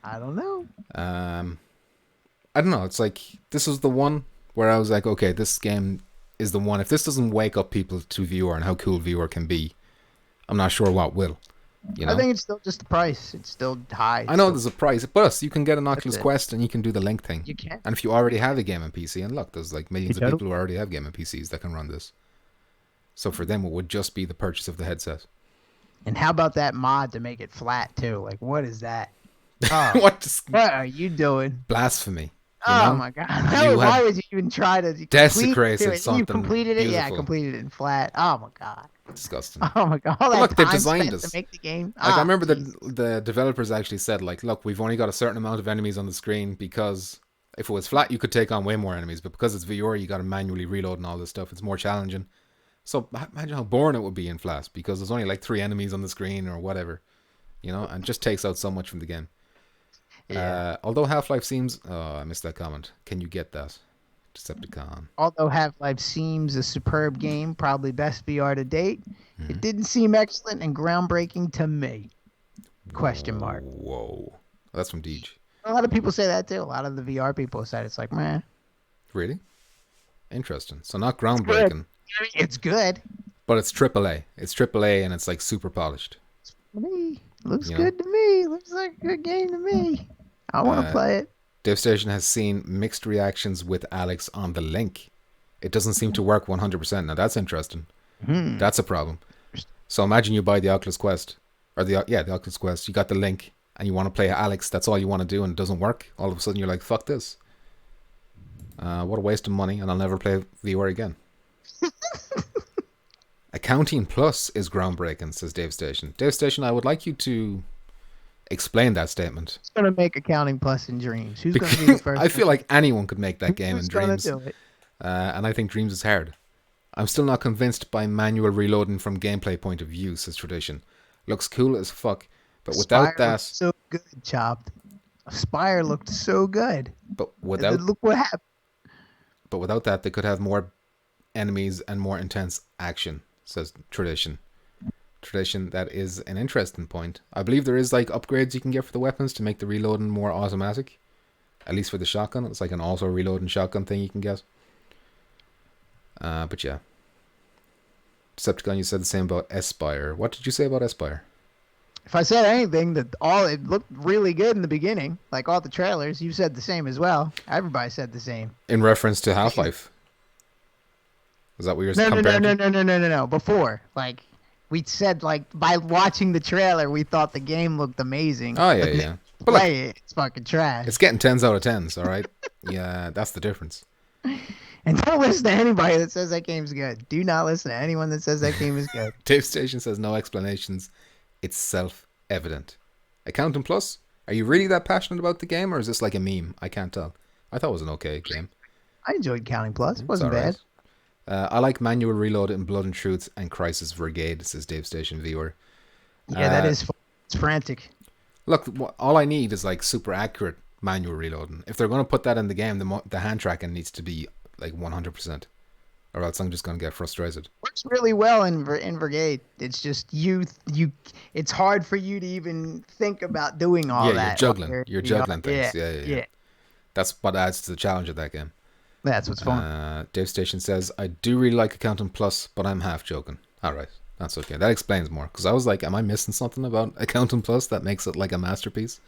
I don't know. I don't know. It's like this was the one where I was like, okay, this game is the one. If this doesn't wake up people to VR and how cool VR can be, I'm not sure what will. You know? I think it's still just the price. It's still high. I know there's a price, but you can get an Oculus it. Quest and you can do the Link thing. You can. And if you already have a game on PC, and look, there's like millions of people who already have game on PCs that can run this. So for them, it would just be the purchase of the headset. And how about that mod to make it flat too? Like, what is that? Oh, what are you doing? Blasphemy. Oh my god! Why would you even try to desecrated something? You completed it, beautiful. yeah, completed it in flat. Oh my god! Disgusting. Oh my god! All that look, they've time designed spent this to make the game. Like I remember the developers actually said, like, look, we've only got a certain amount of enemies on the screen because if it was flat, you could take on way more enemies, but because it's VR, you got to manually reload and all this stuff. It's more challenging. So imagine how boring it would be in flat because there's only like 3 enemies on the screen or whatever, you know, and just takes out so much from the game. Yeah. Although Half-Life seems... Oh, I missed that comment. Can you get that? Decepticon. Although Half-Life seems a superb game, probably best VR to date, it didn't seem excellent and groundbreaking to me. Question mark. Whoa. That's from Deej. A lot of people say that too. A lot of the VR people said it's like, man. Really? Interesting. So not groundbreaking. It's good. But it's AAA. It's AAA and it's like super polished. Me. Looks good to me. Looks like a good game to me. I want to play it. DevStation has seen mixed reactions with Alex on the Link. It doesn't seem to work 100%. Now that's interesting. That's a problem. So imagine you buy the Oculus Quest, or the Oculus Quest. You got the Link, and you want to play Alex. That's all you want to do, and it doesn't work. All of a sudden, you're like, "Fuck this! What a waste of money!" And I'll never play VR again. Accounting Plus is groundbreaking, says Dave Station. Dave Station, I would like you to explain that statement. Who's going to make Accounting Plus in Dreams? Who's going to be the first? I feel like anyone could make that game in Dreams. Who's going to do it? And I think Dreams is hard. I'm still not convinced by manual reloading from gameplay point of view, says Tradition. Looks cool as fuck, but without that... so good, Chopped. Spire looked so good. But without... Look what happened. But without that, they could have more enemies and more intense action, says Tradition. Tradition, that is an interesting point. I believe there is like upgrades you can get for the weapons to make the reloading more automatic. At least for the shotgun. It's like an auto reloading shotgun thing you can get. But yeah. Decepticon, you said the same about Espire. What did you say about Espire? If I said anything, it looked really good in the beginning. Like all the trailers, you said the same as well. Everybody said the same. In reference to Half-Life. Is that what you're comparing? No. Before, like, we said, like, by watching the trailer, we thought the game looked amazing. Oh, yeah. But play it, it's fucking trash. It's getting 10s out of 10s, all right? Yeah, that's the difference. And don't listen to anybody that says that game's good. Do not listen to anyone that says that game is good. Dave Station says no explanations. It's self-evident. Accounting Plus, are you really that passionate about the game, or is this like a meme? I can't tell. I thought it was an okay game. I enjoyed Counting Plus. It wasn't bad. I like manual reload in Blood and Truth and Crisis Brigade, says Dave Station Viewer. Yeah, that is fun. It's frantic. Look, all I need is like super accurate manual reloading. If they're going to put that in the game, the hand tracking needs to be like 100%, or else I'm just going to get frustrated. Works really well in Brigade. It's just you. It's hard for you to even think about doing all that. Yeah, you're juggling things. Yeah. That's what adds to the challenge of that game. That's what's fun. Dave Station says, I do really like Accounting Plus, but I'm half joking. All right, that's okay. That explains more, because I was like, am I missing something about Accounting Plus that makes it like a masterpiece?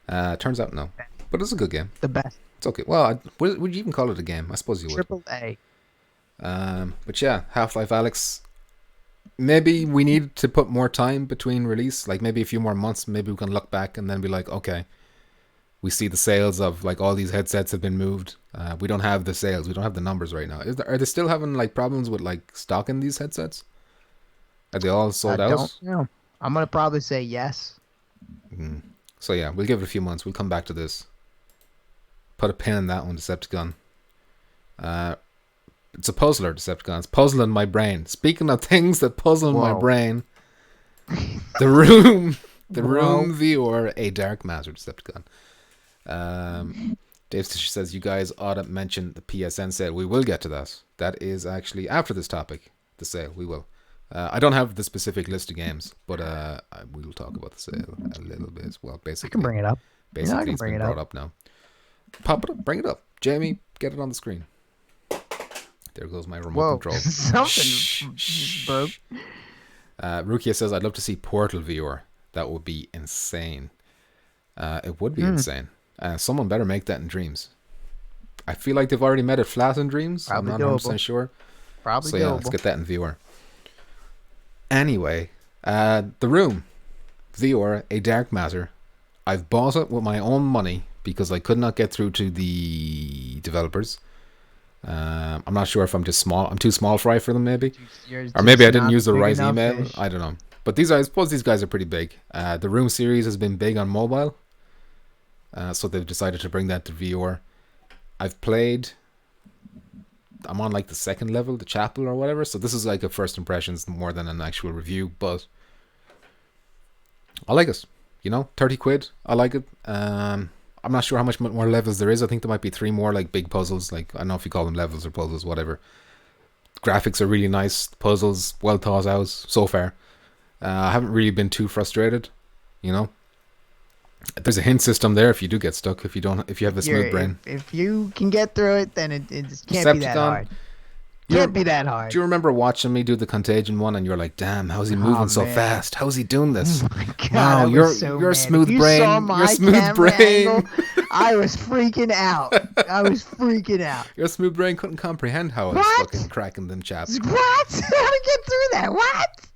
Turns out no, but it's a good game. The best. It's okay. Well, would you even call it a game? I suppose you would. AAA. But yeah, Half-Life Alyx. Maybe we need to put more time between release, like maybe a few more months. Maybe we can look back and then be like, okay, we see the sales of like all these headsets have been moved. We don't have the sales. We don't have the numbers right now. Are they still having like problems with like stocking these headsets? Are they all sold out? I don't know. I'm gonna probably say yes. So yeah, we'll give it a few months. We'll come back to this. Put a pin in that one, Decepticon. It's a puzzler, Decepticon. It's puzzling my brain. Speaking of things that puzzle my brain, the room VR, a dark matter, Decepticon. Dave says, you guys ought to mention the PSN sale. We will get to that. That is actually after this topic, the sale. We will. I don't have the specific list of games, but we will talk about the sale a little bit as well. Basically, I can bring it up. Basically, it's been brought up now. Pop it up. Bring it up. Jamie, get it on the screen. There goes my remote control. Something broke. Rukia says, I'd love to see Portal VR. That would be insane. It would be insane. Someone better make that in Dreams. I feel like they've already made it flat in Dreams. Probably I'm not 100% sure. Probably so yeah, let's get that in VR. Anyway, The Room VR, A Dark Matter. I've bought it with my own money because I could not get through to the developers. I'm not sure if I'm just small. I'm too small fry for them, maybe. Or maybe I didn't use the right email. I don't know. But I suppose these guys are pretty big. The Room series has been big on mobile. So they've decided to bring that to VR. I've played. I'm on like the second level, the chapel or whatever. So this is like a first impressions more than an actual review. But I like it. 30 quid. I like it. I'm not sure how much more levels there is. I think there might be 3 more like big puzzles. Like I don't know if you call them levels or puzzles, whatever. Graphics are really nice. Puzzles well thought out so far. I haven't really been too frustrated. There's a hint system there if you do get stuck. If you have a smooth brain. If you can get through it, then it can't be that hard. Can't be that hard. Do you remember watching me do the Contagion one and you're like, damn, how's he moving so fast? How's he doing this? Oh my God, wow, you're a smooth brain. You're a smooth brain. Angle, I was freaking out. Your smooth brain couldn't comprehend how I was fucking cracking them chaps. What? How to get through that? What?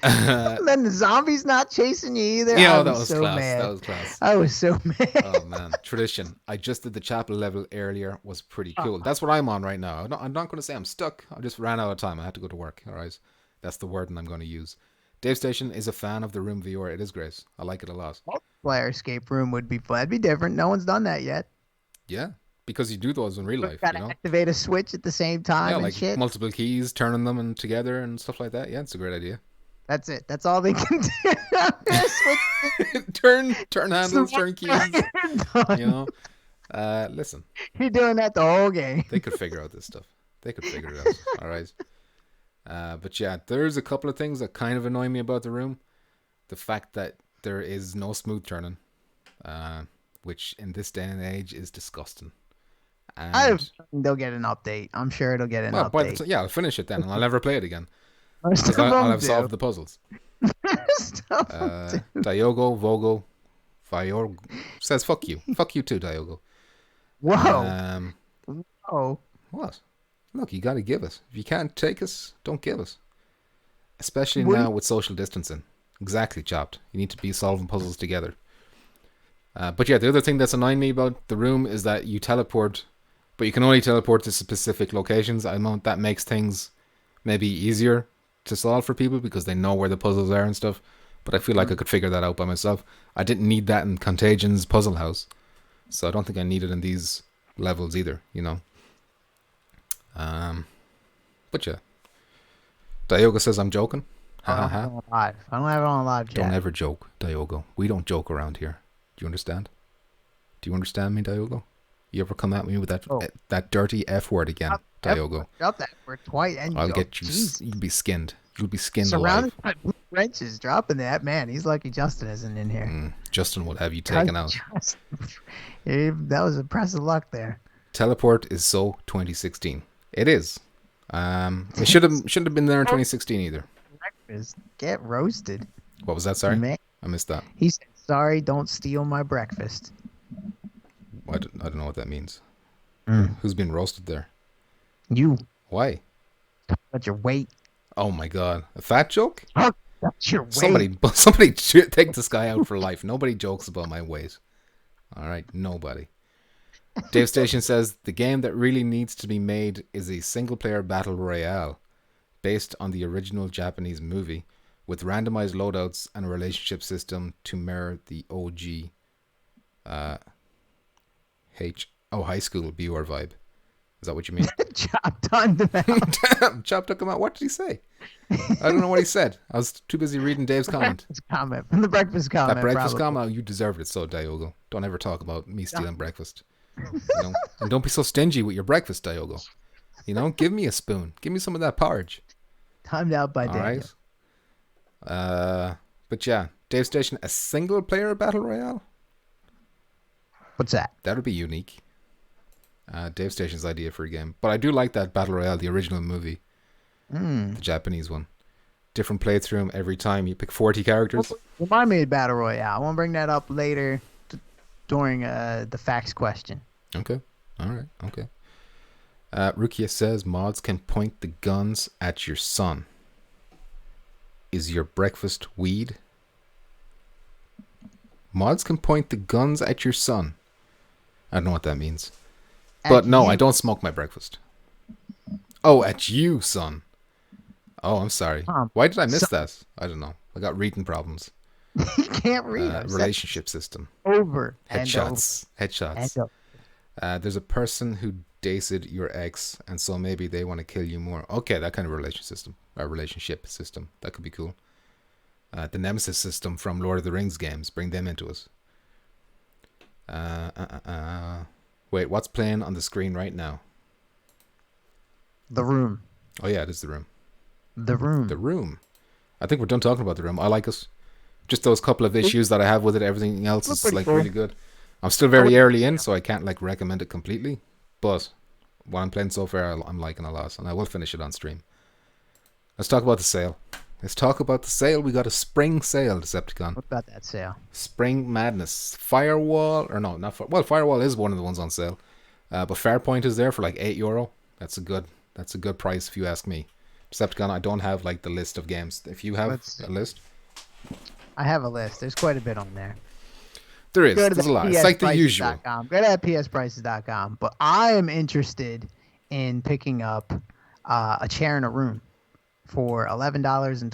Then the zombies not chasing you either. Yeah, that was so class. Mad. That was class. I was so mad. Oh man, tradition. I just did the chapel level earlier. Was pretty cool. That's what I'm on right now. I'm not going to say I'm stuck. I just ran out of time. I had to go to work. All right, that's the wording I'm going to use. Dave Station is a fan of the Room VR. It is great. I like it a lot. Multiplayer escape room would be fun. It'd be different. No one's done that yet. Yeah, because you do those in real life. Gotta activate a switch at the same time. Yeah, and like shit. multiple keys, turning them and together and stuff like that. Yeah, it's a great idea. That's it. That's all they can do. turn handles, turn keys. Listen. You're doing that the whole game. They could figure out this stuff. They could figure it out. All right. But yeah, there's a couple of things that kind of annoy me about the Room. The fact that there is no smooth turning, which in this day and age is disgusting. And they'll get an update. I'm sure it'll get an update. I'll finish it then, and I'll never play it again. I'll have solved the puzzles. Diogo Vogo Vior says fuck you. Fuck you too, Diogo. Whoa. Whoa. What? Look, you gotta give us. If you can't take us, don't give us. Especially now with social distancing. Exactly, Chopped. You need to be solving puzzles together. But yeah, the other thing that's annoying me about the Room is that you teleport, but you can only teleport to specific locations. I know that makes things maybe easier to solve for people because they know where the puzzles are and stuff, but I feel like I could figure that out by myself. I didn't need that in Contagion's puzzle house, so I don't think I need it in these levels either, but yeah, Diogo says I'm joking. I don't have it on live chat. Don't ever joke, Diogo. We don't joke around here. Do you understand? Do you understand me, Diogo? You ever come at me with that dirty F word again, Diogo? Drop that word twice, and I'll get you. You'll be skinned. You'll be skinned surrounded alive. by wrenches. Dropping that, man. He's lucky Justin isn't in here. Justin would have you taken out. That was impressive luck there. Teleport is so 2016. It is. It shouldn't have been there in 2016 either. Get roasted. What was that? Sorry, Man. I missed that. He said, "Sorry, don't steal my breakfast." I don't know what that means. Who's been roasted there? You. Why? That's your weight. Oh my god, a fat joke? Oh, that's your weight. Somebody take this guy out for life. Nobody jokes about my weight. All right, nobody. Dave Station says the game that really needs to be made is a single-player battle royale based on the original Japanese movie with randomized loadouts and a relationship system to mirror the OG high school BR vibe. Is that what you mean? Chopped on the mouth. Damn, Chop took him out. What did he say? I don't know what he said. I was too busy reading Dave's comment. From the breakfast comment. That breakfast comment, you deserved it so, Diogo. Don't ever talk about me stealing breakfast. And don't be so stingy with your breakfast, Diogo. Give me a spoon. Give me some of that porridge. Timed out by Daniel. All right. But yeah, Dave Station, a single player battle royale? What's that? That would be unique. Dave Station's idea for a game. But I do like that battle royale, the original movie. The Japanese one. Different playthrough every time. You pick 40 characters. Remind me of battle royale. I want to bring that up later during the facts question. Okay. All right. Okay. Rukia says mods can point the guns at your son. Is your breakfast weed? Mods can point the guns at your son. I don't know what that means. But no, I don't smoke my breakfast. Oh, at you, son. Oh, I'm sorry. Why did I miss that? I don't know. I got reading problems. You can't read. Relationship system. Over. Headshots. Headshots. There's a person who dated your ex, and so maybe they want to kill you more. Okay, that kind of relationship system. That could be cool. The Nemesis system from Lord of the Rings games. Bring them into it. Wait, what's playing on the screen right now? The Room. Oh yeah, it is The Room. The Room. The Room. I think we're done talking about The Room. I like it. Just those couple of issues that I have with it. Everything else is like really good. I'm still very early in, so I can't like recommend it completely. But what I'm playing so far, I'm liking a lot, and I will finish it on stream. Let's talk about the sale. We got a spring sale, Decepticon. What about that sale? Spring Madness. Firewall, or no, not Firewall is one of the ones on sale. But Farpoint is there for like €8. That's a good price if you ask me. Decepticon, I don't have like the list of games. If you have a list. I have a list. There's quite a bit on there. There is. There's a lot. It's like the usual. Go to psprices.com. But I am interested in picking up a chair in a room for $11.24.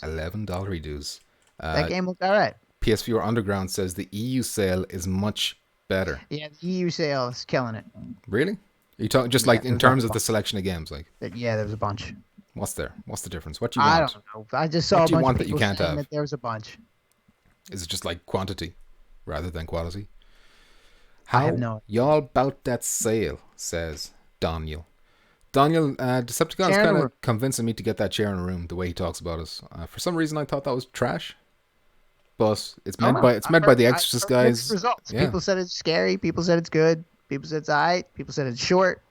$11 dues. That game looked all right. PSVR Underground says the EU sale is much better. Yeah, the EU sale is killing it. Really? Are you talking just like in terms of the selection of games? Like, yeah, there was a bunch. What's there? What's the difference? What do you want? I don't know. I just saw a bunch of people saying that there was a bunch. Is it just like quantity rather than quality? I have no. Y'all about that sale, says Daniel. Decepticon is kind of convincing me to get that chair in a room. The way he talks about us. For some reason, I thought that was trash. But it's meant by the Exorcist guys. Results. Yeah. People said it's scary. People said it's good. People said it's alright. People said it's short.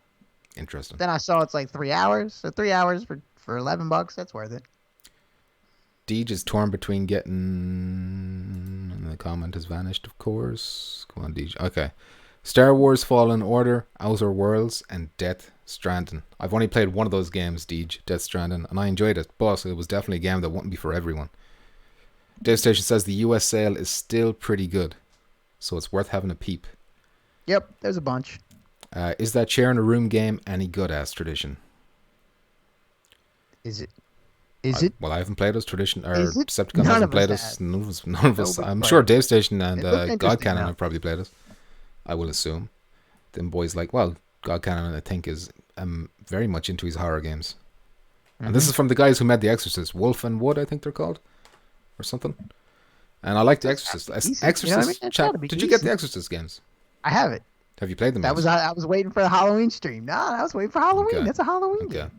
Interesting. Then I saw it's like 3 hours. So 3 hours for $11, that's worth it. Deej is torn between getting. And the comment has vanished, of course. Come on, Deej. Okay. Star Wars Fallen Order, Outer Worlds, and Death Stranding. I've only played one of those games, Deej, Death Stranding, and I enjoyed it, but it was definitely a game that wouldn't be for everyone. Dave Station says the US sale is still pretty good, so it's worth having a peep. Yep, there's a bunch. Is that chair in a room game any good as Tradition? Is it? Well, I haven't played us. Tradition, or Decepticon hasn't played us. None of us. I'm sure Dave Station and God Cannon have probably played us. I will assume. Them boys like, well, God Cannon, I think, is very much into his horror games. Mm-hmm. And this is from the guys who made The Exorcist. Wolf and Wood, I think they're called. Or something. And I like The Exorcist. Exorcist. Did you get The Exorcist games? I have it. Have you played them? I was waiting for the Halloween stream. I was waiting for Halloween. Okay. That's a Halloween game.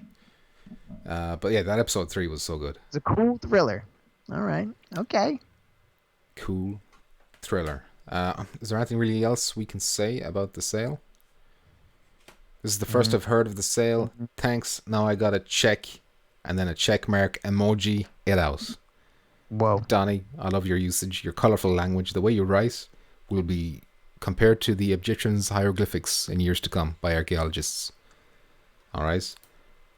But yeah, that episode 3 was so good. It's a cool thriller. All right. Okay. Cool thriller. Is there anything really else we can say about the sale? This is the first I've heard of the sale. Thanks. Now I got a check and then a check mark emoji it out. Whoa. Donnie, I love your usage, your colorful language. The way you write will be compared to the Egyptians' hieroglyphics in years to come by archaeologists. All right.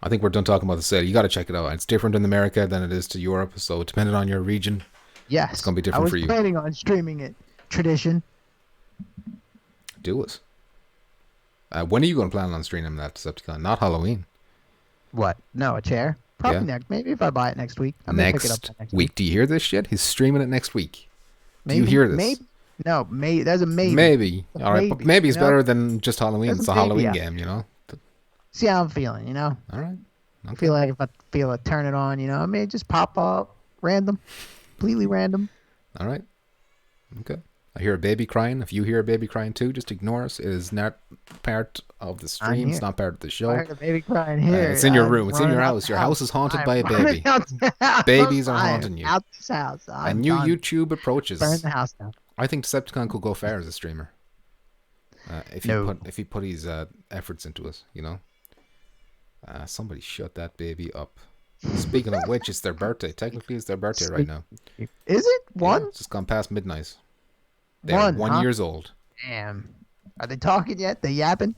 I think we're done talking about the sale. You got to check it out. It's different in America than it is to Europe. So depending on your region, yes, it's going to be different for you. I was planning on streaming it. Tradition. Do it. When are you going to plan on streaming that Decepticon? Not Halloween. What? No, a chair? Probably next. Maybe if I buy it next week. I may pick it up next week. Do you hear this shit? He's streaming it next week. Do you hear this? Maybe. No, maybe. There's a maybe. Maybe. All right. But maybe it's better than just Halloween. It's a Halloween game, you know? See how I'm feeling, you know? All right. Okay. I feel like if I feel it, turn it on, you know? I may just pop up random. Completely random. All right. Okay. I hear a baby crying. If you hear a baby crying too, just ignore us. It is not part of the stream. It's not part of the show. I heard a baby crying here. It's in your room. It's in your house. Your house is haunted by a baby. Babies are haunting you. Out this house. A new YouTube approaches. Burn the house down. I think Decepticon could go far as a streamer. If he put his efforts into it, you know. Somebody shut that baby up. Speaking of which, it's their birthday. Technically, it's their birthday right now. Is it? One? Yeah, it's just gone past midnight. They're 1 year old. Damn. Are they talking yet? They yapping?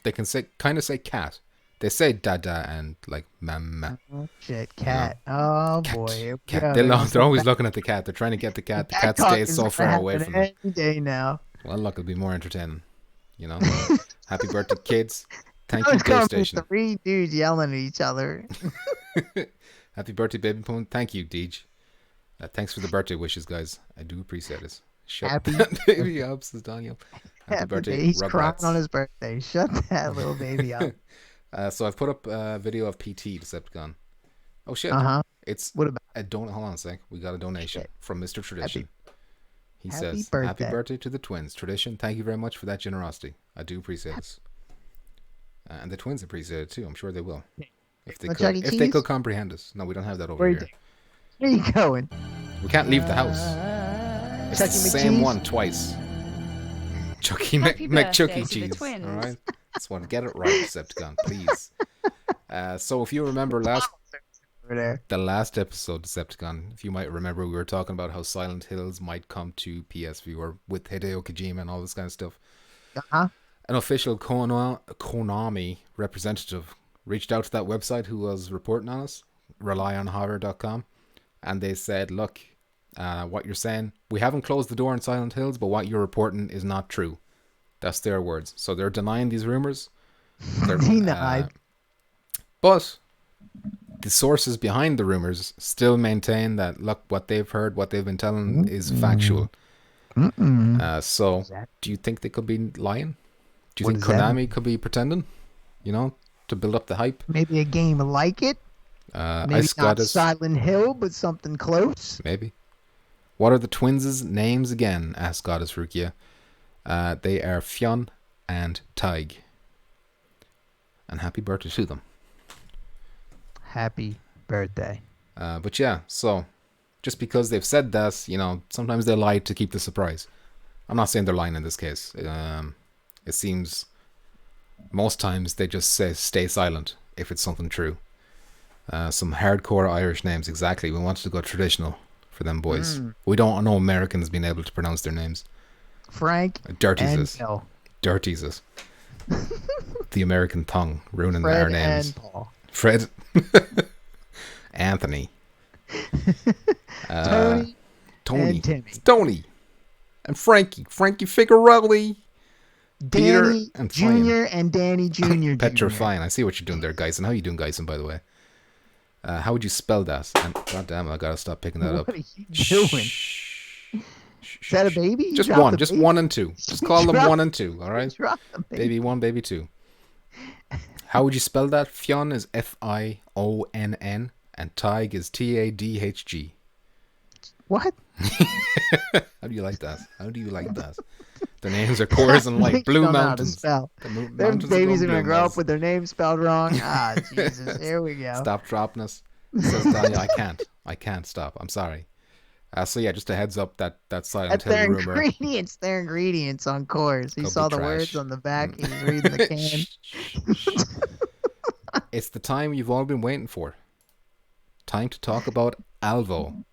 They can kind of say cat. They say dada and like mama. Oh, shit, cat. You know? Oh cat, boy. Cat. They're always looking at the cat. They're trying to get the cat. The cat stays so far away from them. Every day now. Well, look, it'll be more entertaining. You know. Happy birthday, kids. Thank you, PlayStation. PlayStation. 3 dudes yelling at each other. Happy birthday, baby poon. Thank you, Deej. Thanks for the birthday wishes, guys. I do appreciate it. Shut Happy that baby up, says Daniel. Happy birthday, He's Rugrats. crying on his birthday. Shut that little baby up. So I've put up a video of PT Decepticon. Oh shit! It's what about a donation? Hold on a sec. We got a donation from Mr. Tradition. He Happy says, birthday. "Happy birthday to the twins, Tradition. Thank you very much for that generosity. I do appreciate this, and the twins appreciate it too. I'm sure they will, if they could. If they could comprehend us. No, we don't have that over here. Where are you going? We can't leave the house. It's Chucky the same McCheese? one twice. Chucky Happy McChucky birthday to the cheese. twins. All right, that's one. Get it right, Decepticon, please. So if you remember the last episode, Decepticon, if you might remember, we were talking about how Silent Hills might come to PSVR with Hideo Kojima and all this kind of stuff. An official Konami representative reached out to that website who was reporting on us, relyonhorror.com, and they said, look, what you're saying, we haven't closed the door on Silent Hills, but what you're reporting is not true. That's their words. So they're denying these rumors. They're denied. But the sources behind the rumors still maintain that, look, what they've heard, what they've been telling is factual. So do you think they could be lying? Do you think Konami could be pretending, you know, to build up the hype? Maybe a game like it? Maybe not Silent Hill, but something close? Maybe. What are the twins' names again? Asked Goddess Rukia. They are Fionn and Tig. And happy birthday to them. Happy birthday. But yeah, so just because they've said that, you know, sometimes they lie to keep the surprise. I'm not saying they're lying in this case. It seems most times they just say stay silent if it's something true. Some hardcore Irish names, exactly. We wanted to go traditional for them boys. We don't know Americans being able to pronounce their names. Frank Dirties. Bill. Dirties. The American tongue ruining Fred our names. And Paul. Fred. Anthony. Tony. Tony. And Timmy. Tony. And Frankie. Frankie Figarelli. Danny and Jr. and Danny Jr. Petrifying. I see what you're doing there, Geisen. How are you doing, Geisen, by the way? How would you spell that? And goddamn, I gotta stop picking that up. What are you doing? Is that a baby? Just one. Just baby? 1 and 2. Just call them 1 and 2, all right? Baby 1, baby 2. How would you spell that? Fionn is Fionn, and Tig is Tadhg. What? How do you like that? How do you like that? Their names are Coors and like Blue Mountains. Them babies are gonna grow up with their names spelled wrong. Ah, Jesus! Here we go. Stop dropping us. Says Daniel, I can't stop. I'm sorry. So yeah, just a heads up that Silent Hill rumor. Their ingredients on Coors. He saw the words on the back. He was reading the can. It's the time you've all been waiting for. Time to talk about Alvo.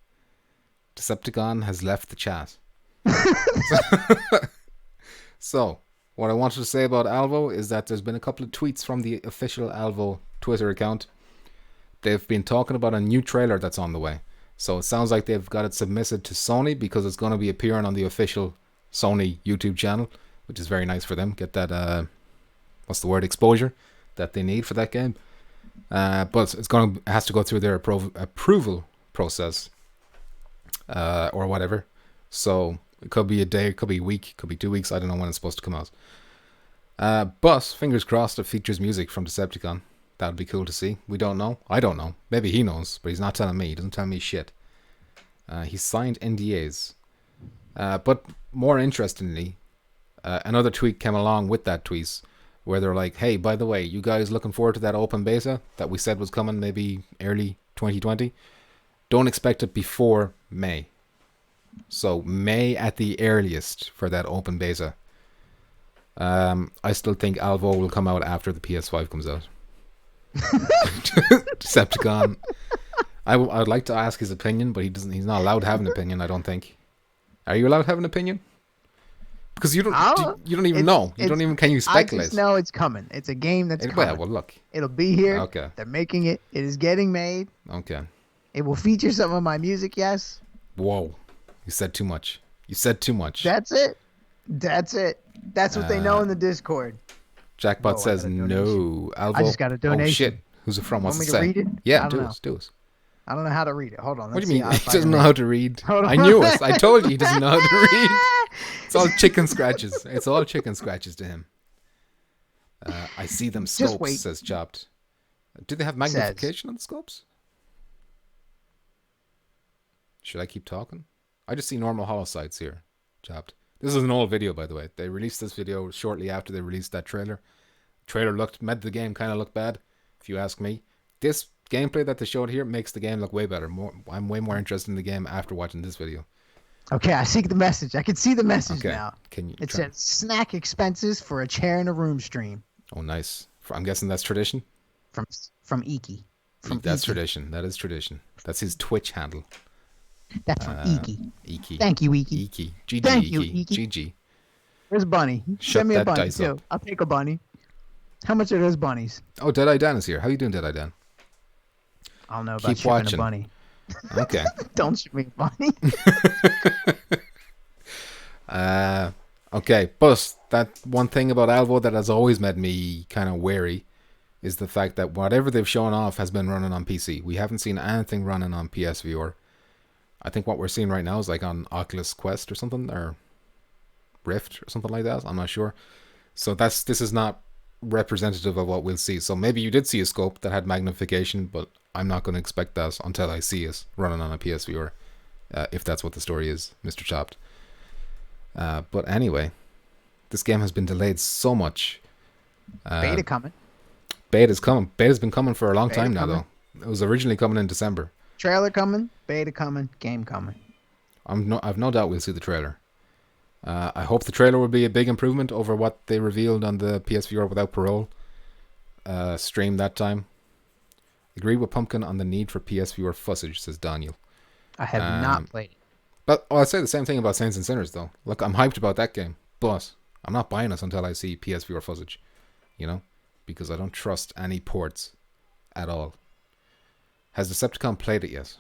Decepticon has left the chat. So, what I wanted to say about Alvo is that there's been a couple of tweets from the official Alvo Twitter account. They've been talking about a new trailer that's on the way. So it sounds like they've got it submitted to Sony because it's going to be appearing on the official Sony YouTube channel, which is very nice for them. Get that, exposure that they need for that game. But it has to go through their approval process, or whatever. So it could be a day, it could be a week, it could be 2 weeks. I don't know when it's supposed to come out. But fingers crossed it features music from Decepticon. That would be cool to see. We don't know. I don't know. Maybe he knows, but he's not telling me. He doesn't tell me shit. He's signed NDAs. But more interestingly, another tweet came along with that tweet where they're like, hey, by the way, you guys looking forward to that open beta that we said was coming maybe early 2020? Don't expect it before May. So May at the earliest for that open beta. I still think Alvo will come out after the PS5 comes out. Decepticon. I would like to ask his opinion, but he's not allowed to have an opinion, I don't think. Are you allowed to have an opinion? Because you don't even know. Can you speculate? I just know it's coming. It's a game that's coming. Well, look. It'll be here. Okay. They're making it. It is getting made. Okay. It will feature some of my music, yes. Whoa. You said too much. That's it. That's what they know in the Discord. Jackpot says no. Alvo. I just got a donation. Oh, shit. Who's it from? What's it say? Want me to read it? Yeah, do us. I don't know how to read it. Hold on. What do you mean? He doesn't know how to read. I knew it. I told you he doesn't know how to read. It's all chicken scratches. To him. I see them scopes, says Chopped. Do they have magnification on the scopes? Should I keep talking? I just see normal hollow sights here. Chopped. This is an old video, by the way. They released this video shortly after they released that trailer. Made the game kind of look bad, if you ask me. This gameplay that they showed here makes the game look way better. I'm way more interested in the game after watching this video. Okay, I see the message. I can see the message now. It says snack expenses for a chair in a room stream. Oh, nice. I'm guessing that's tradition? From Iki. That's tradition. That is tradition. That's his Twitch handle. That's from Iki. Iki. Thank you, Iki. Iki. GG, Thank Iki. you, Iki. GG. Where's Bunny? Send me a bunny, too. Up. I'll take a bunny. How much are those bunnies? Oh, Deadeye Dan is here. How you doing, Deadeye Dan? I don't know about shipping a bunny. Okay. Don't ship me a bunny. Okay, but that one thing about Alvo that has always made me kind of wary is the fact that whatever they've shown off has been running on PC. We haven't seen anything running on PSVR. I think what we're seeing right now is like on Oculus Quest or something, or Rift or something like that. I'm not sure. So this is not representative of what we'll see. So maybe you did see a scope that had magnification, but I'm not going to expect that until I see it running on a PSVR, if that's what the story is, Mr. Chopped. But anyway, this game has been delayed so much. Beta coming. Beta's coming. Beta's been coming for a long time now, though. It was originally coming in December. Trailer coming, beta coming, game coming. I've no doubt we'll see the trailer. I hope the trailer will be a big improvement over what they revealed on the PSVR Without Parole stream that time. Agree with Pumpkin on the need for PSVR fussage, says Daniel. I have not played it. But I'll say the same thing about Saints and Sinners, though. Look, I'm hyped about that game, but I'm not buying it until I see PSVR fussage, because I don't trust any ports at all. Has Decepticon played it yet?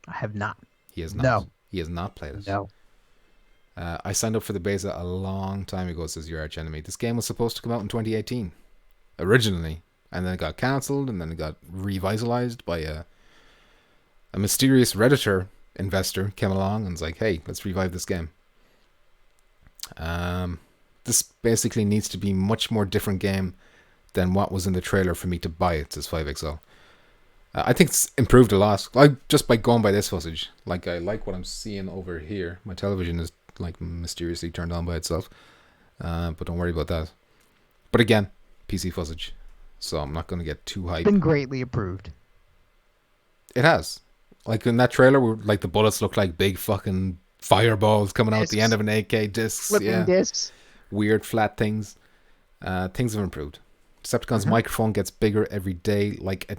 I have not. He has not. No. He has not played it. No. I signed up for the beta a long time ago, says your arch enemy. This game was supposed to come out in 2018, originally, and then it got cancelled, and then it got revitalized by a mysterious Redditor investor came along and was like, hey, let's revive this game. This basically needs to be much more different game than what was in the trailer for me to buy it, says 5XL. I think it's improved a lot. Just by going by this footage. I like what I'm seeing over here. My television is mysteriously turned on by itself. But don't worry about that. But again, PC footage. So I'm not going to get too hyped. It's been greatly improved. It has. In that trailer, where the bullets look like big fucking fireballs coming out the end of an AK discs. Flipping discs. Weird flat things. Things have improved. Decepticon's microphone gets bigger every day like a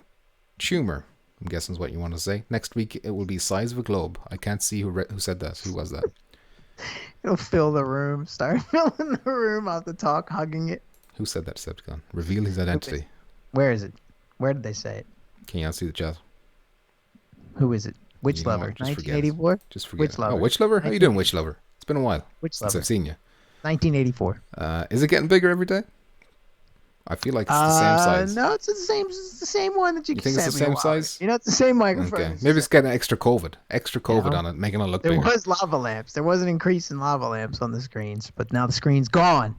tumor. I'm guessing is what you want to say. Next week it will be size of a globe. I can't see who said that. Who was that? It'll fill the room. Start filling the room off the talk, hugging it. Who said that, Decepticon? Reveal his identity. Where is it? Where did they say it? Can you see the chat? Who is it? Witch Lover? 1984? Just forget Witch it. Lover. Oh, Witch Lover? How you doing, Witch Lover? It's been a while since Lover. I've seen you. 1984. Is it getting bigger every day? I feel like it's the same size. No, it's the same one that you can think it's the same size? It's the same microphone. Okay. Maybe it's getting extra COVID on it, making it look bigger. There was lava lamps. There was an increase in lava lamps on the screens, but now the screen's gone.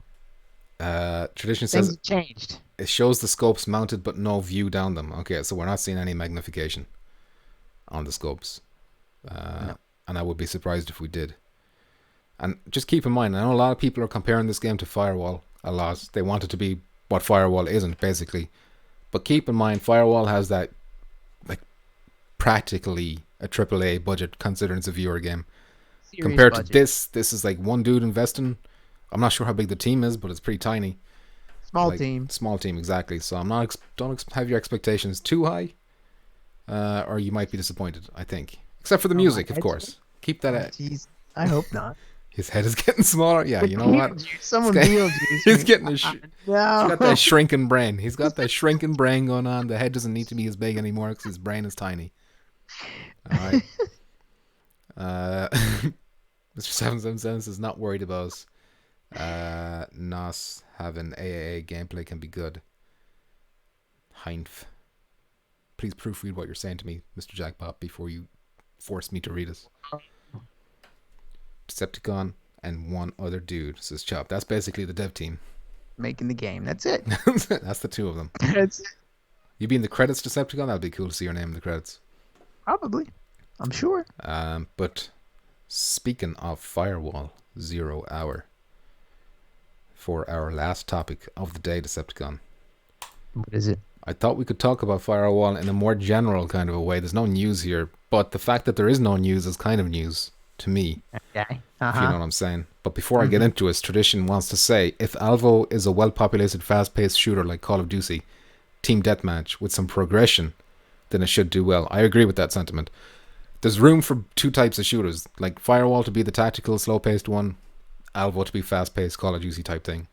Tradition Things says changed. It shows the scopes mounted but no view down them. Okay, so we're not seeing any magnification on the scopes. No. And I would be surprised if we did. And just keep in mind, I know a lot of people are comparing this game to Firewall a lot. They want it to be what Firewall isn't, basically. But keep in mind, Firewall has that, like, practically a AAA budget, considering it's a viewer game. Serious Compared budget. to this is like one dude investing. I'm not sure how big the team is, but it's pretty tiny. Small Like, team. Small team, exactly. So I'm not don't have your expectations too high, or you might be disappointed. I think, except for the music, of course. Keep that at. Jeez, I hope not. His head is getting smaller. Yeah, you know what? Someone Beetlejuice. He's getting he's No. got that shrinking brain. He's got that shrinking brain going on. The head doesn't need to be as big anymore because his brain is tiny. All right. Mr. 777 is not worried about Nos having AAA gameplay can be good. Heinf. Please proofread what you're saying to me, Mr. Jackpot, before you force me to read it. Decepticon and one other dude, says Chop. That's basically the dev team. Making the game. That's it. That's the two of them. That's it. You be in the credits, Decepticon? That'd be cool to see your name in the credits. Probably. I'm sure. But speaking of Firewall, 0 hour. For our last topic of the day, Decepticon. What is it? I thought we could talk about Firewall in a more general kind of a way. There's no news here, but the fact that there is no news is kind of news to me. Okay. If you know what I'm saying. But before I get into it, Tradition wants to say, if Alvo is a well-populated, fast-paced shooter like Call of Duty, team deathmatch with some progression, then it should do well. I agree with that sentiment. There's room for two types of shooters, like Firewall to be the tactical, slow-paced one, Alvo to be fast-paced, Call of Duty type thing.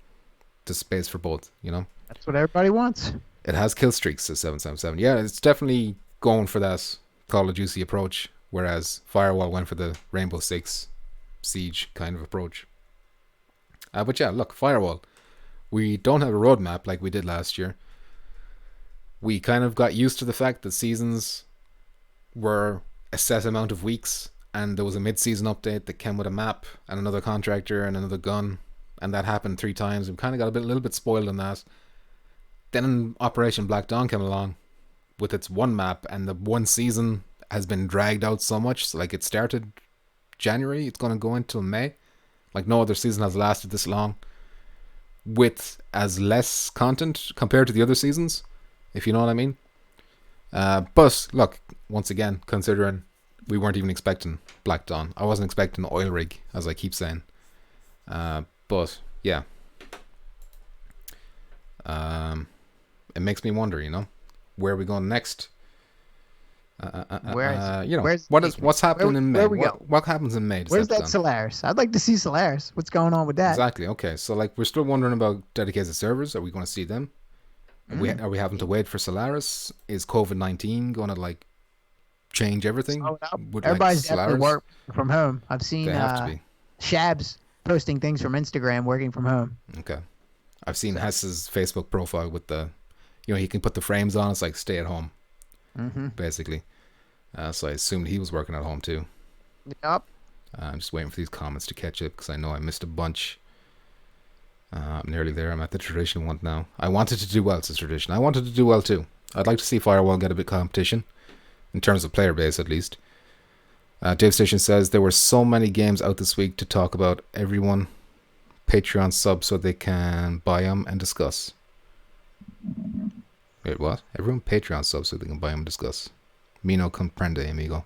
There's space for both, you know? That's what everybody wants. It has kill streaks, says 777. Yeah, it's definitely going for that Call of Duty approach, whereas Firewall went for the Rainbow Six Siege kind of approach. But yeah, look, Firewall. We don't have a roadmap like we did last year. We kind of got used to the fact that seasons were a set amount of weeks, and there was a mid-season update that came with a map and another contractor and another gun, and that happened 3 times. We kind of got a little bit spoiled on that. Then Operation Black Dawn came along with its one map, and the one season has been dragged out so much. So, like, it started January, it's going to go until May. Like, no other season has lasted this long with as less content compared to the other seasons, if you know what I mean. But look, once again, considering we weren't even expecting Black Dawn, I wasn't expecting Oil Rig, as I keep saying. But yeah, it makes me wonder, you know, where are we going next? What's happening in May? What happens in May? Where's that Solaris? I'd like to see Solaris. What's going on with that? Exactly. Okay, so like we're still wondering about dedicated servers. Are we going to see them? Are we having to wait for Solaris? Is COVID-19 going to like change everything? Everybody's definitely work from home. I've seen Shabs posting things from Instagram working from home. Okay, I've seen Hess's Facebook profile with the, you know, he can put the frames on. It's like stay at home, basically. So I assumed he was working at home too. Yep. I'm just waiting for these comments to catch up because I know I missed a bunch. I'm nearly there. I'm at the Tradition one now. I wanted to do well, says Tradition. I wanted to do well too. I'd like to see Firewall get a bit of competition, in terms of player base at least. Dave Station says, there were so many games out this week to talk about. Everyone Patreon sub so they can buy them and discuss. Wait, what? Everyone Patreon sub so they can buy them and discuss. Me no comprende, amigo.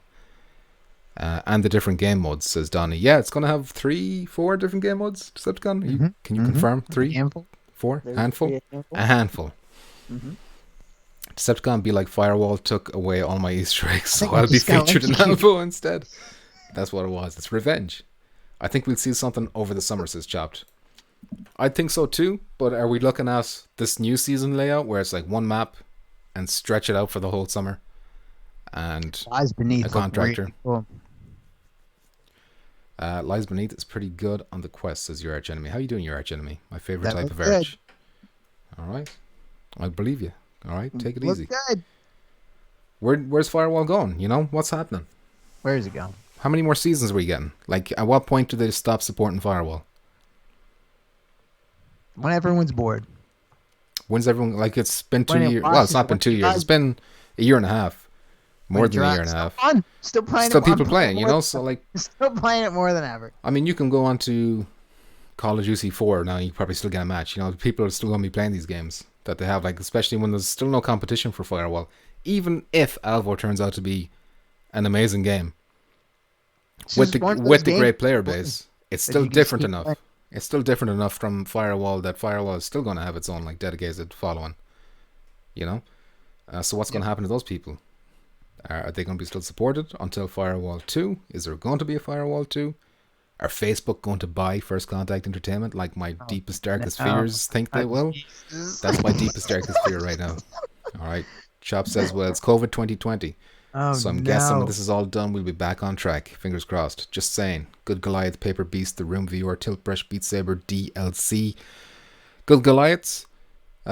And the different game modes, says Donnie. Yeah, it's going to have 3-4 different game modes, Decepticon. Can you confirm? 3? Handful. 4? Handful? A handful. Decepticon be like Firewall took away all my Easter eggs, so I'll be featured in Alvo instead. That's what it was. It's revenge. I think we'll see something over the summer, says Chopped. I think so too, but are we looking at this new season layout where it's like one map and stretch it out for the whole summer? And Lies Beneath a contractor. Really cool. Lies Beneath is pretty good on the quest, says your arch enemy. How you doing, your arch enemy? My favorite type of arch. All right, I believe you. All right, take it easy. Good. Where's Firewall going? You know, what's happening? Where is it going? How many more seasons are we getting? Like, at what point do they stop supporting Firewall? When everyone's bored. When's everyone, like, it's been 2 years. Well, it's not been 2 years. It's been a year and a half. More than a year and a half. Fun. Still playing. Still people playing, you know. So like, still playing it more than ever. I mean, you can go on to Call of Duty 4 now. You probably still get a match. You know, people are still going to be playing these games that they have, like, especially when there's still no competition for Firewall. Even if Alvo turns out to be an amazing game with the great player base, it's still different enough. It's still different enough from Firewall that Firewall is still going to have its own like dedicated following. You know, so what's going to happen to those people? Are they going to be still supported until Firewall 2? Is there going to be a Firewall 2? Are Facebook going to buy First Contact Entertainment like my deepest, darkest fears think they will? That's my deepest, darkest fear right now. All right. Chop says, well, it's COVID 2020. So I'm guessing when this is all done, we'll be back on track. Fingers crossed. Just saying. Good Goliath, Paper Beast, The Room VR, Tilt Brush, Beat Saber, DLC. Good Goliaths.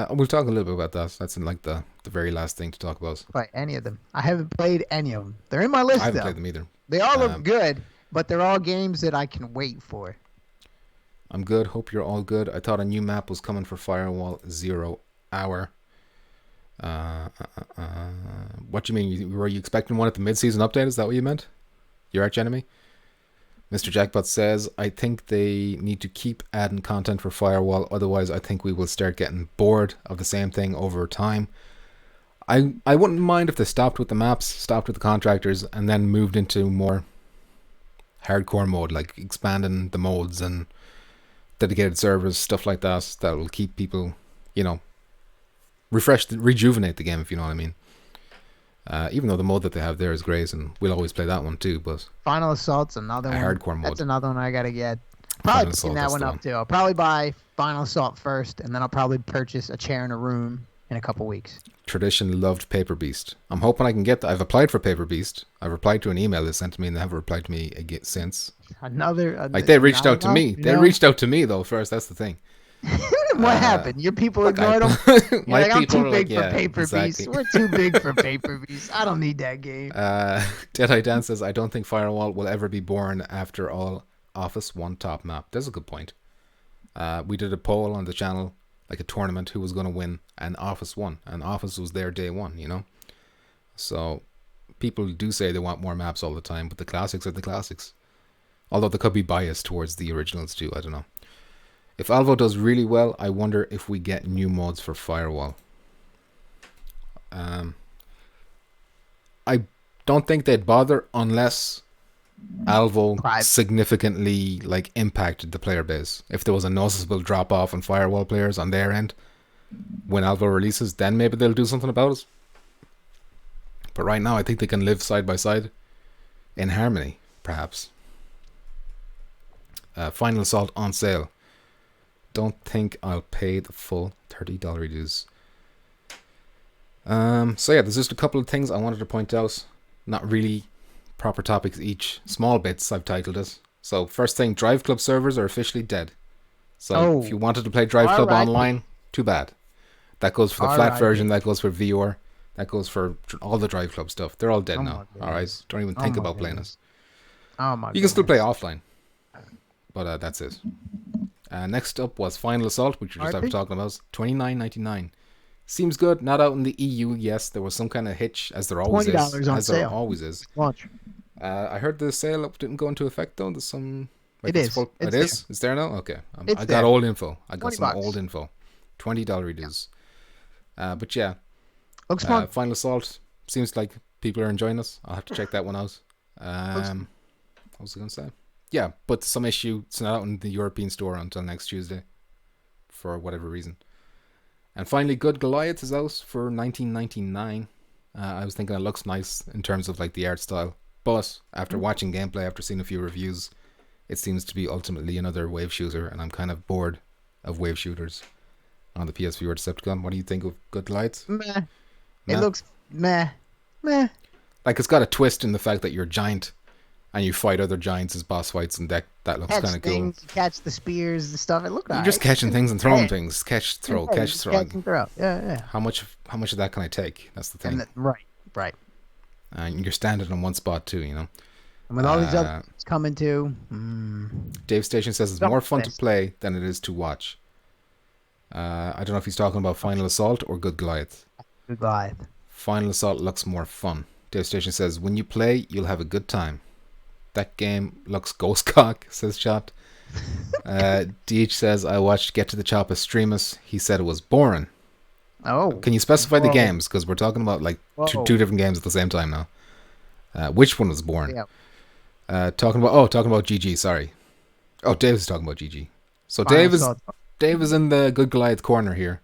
We'll talk a little bit about that. That's in like the very last thing to talk about. Play any of them. I haven't played any of them. They're in my list, I haven't played them either. They all look good, but they're all games that I can wait for. I'm good. Hope you're all good. I thought a new map was coming for Firewall 0 Hour. What do you mean? Were you expecting one at the mid-season update? Is that what you meant? Your arch enemy? Mr. Jackpot says, I think they need to keep adding content for Firewall, otherwise I think we will start getting bored of the same thing over time. I wouldn't mind if they stopped with the maps, stopped with the contractors, and then moved into more hardcore mode, like expanding the modes and dedicated servers, stuff like that, that will keep people, you know, rejuvenate the game, if you know what I mean. Even though the mode that they have there is great, and we'll always play that one too. But Final Assault's another one. Hardcore mode. That's another one I gotta get. Probably picking that one up too. I'll probably buy Final Assault first, and then I'll probably purchase a chair and a room in a couple weeks. Tradition loved Paper Beast. I'm hoping I can get that. I've applied for Paper Beast. I've replied to an email they sent to me, and they haven't replied to me again since. Like they reached out to me. They reached out to me though first. That's the thing. What happened? Your people ignored them? My like, I'm people too big for Paper exactly. Beast. We're too big for Paper Beast. I don't need that game. Deadeye Dan says, I don't think Firewall will ever be born after all. Office 1 top map. That's a good point. We did a poll on the channel, like a tournament, who was going to win, and Office won. And Office was there day one, you know? So people do say they want more maps all the time, but the classics are the classics. Although they could be biased towards the originals too, I don't know. If Alvo does really well, I wonder if we get new mods for Firewall. I don't think they'd bother unless Alvo significantly like impacted the player base. If there was a noticeable drop off in Firewall players on their end when Alvo releases, then maybe they'll do something about it. But right now, I think they can live side by side in harmony, perhaps. Final Assault on sale. Don't think I'll pay the full $30 dues. So yeah, there's just a couple of things I wanted to point out. Not really proper topics each. Small bits, I've titled it. So first thing, Drive Club servers are officially dead. So if you wanted to play Drive Club online, too bad. That goes for the flat version, that goes for VR, that goes for all the Drive Club stuff. They're all dead now. Alright, don't even think about playing it. You can still play offline. But that's it. Next up was Final Assault, which we just have talking about. $29.99. Seems good. Not out in the EU. Yes, there was some kind of hitch, as there always is. $20 on sale. There always is. Launch. I heard the sale didn't go into effect though. There's some. It is. It is. It's there now. Okay. I got old info. I got some old info. $20 reduce. But yeah. Looks fun. Final Assault seems like people are enjoying us. I'll have to check that one out. What was I going to say? Yeah, but some issue. It's not out in the European store until next Tuesday, for whatever reason. And finally, Good Goliath is out for $19.99. I was thinking it looks nice in terms of like the art style, but after watching gameplay, after seeing a few reviews, it seems to be ultimately another wave shooter, and I'm kind of bored of wave shooters on the PSVR Decepticon. What do you think of Good Goliath? Meh. It looks meh. Like it's got a twist in the fact that you're a giant. And you fight other giants as boss fights, and that looks kind of cool. Catch the spears and stuff. It looked like you're just catching things and throwing things. Catch, throw. Catch and throw. Yeah. How much of that can I take? That's the thing. Right. And you're standing in one spot too, you know. And with all these others coming too. Dave Station says it's more fun to play than it is to watch. I don't know if he's talking about Final Assault or Good Goliath. Good Goliath. Final Assault looks more fun Dave Station says, when you play, you'll have a good time. That game looks ghost cock, says Chopped. Deej says, I watched Get to the Chop as Streamus. He said it was boring. Oh. Can you specify the games? Because we're talking about like two different games at the same time now. Which one was boring? Yeah. Talking about GG, sorry. Oh, Dave is talking about GG. So Dave is in the good Goliath corner here.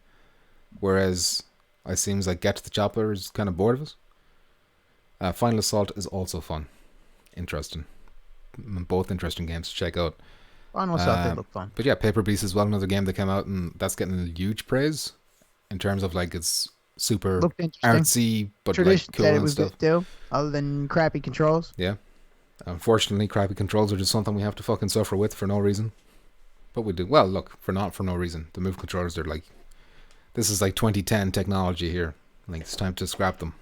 Whereas it seems like Get to the Chopper is kind of bored of us. Final Assault is also fun. Interesting. Both interesting games to check out. Final Assault did look fun. But yeah, Paper Beast is another game that came out, and that's getting huge praise in terms of like it's super artsy, but like cool that it and was stuff. Good too, other than crappy controls. Yeah. Unfortunately, crappy controls are just something we have to fucking suffer with for no reason. But we do. Well, look, for no reason. The Move controllers, they're like, this is like 2010 technology here. Like it's time to scrap them.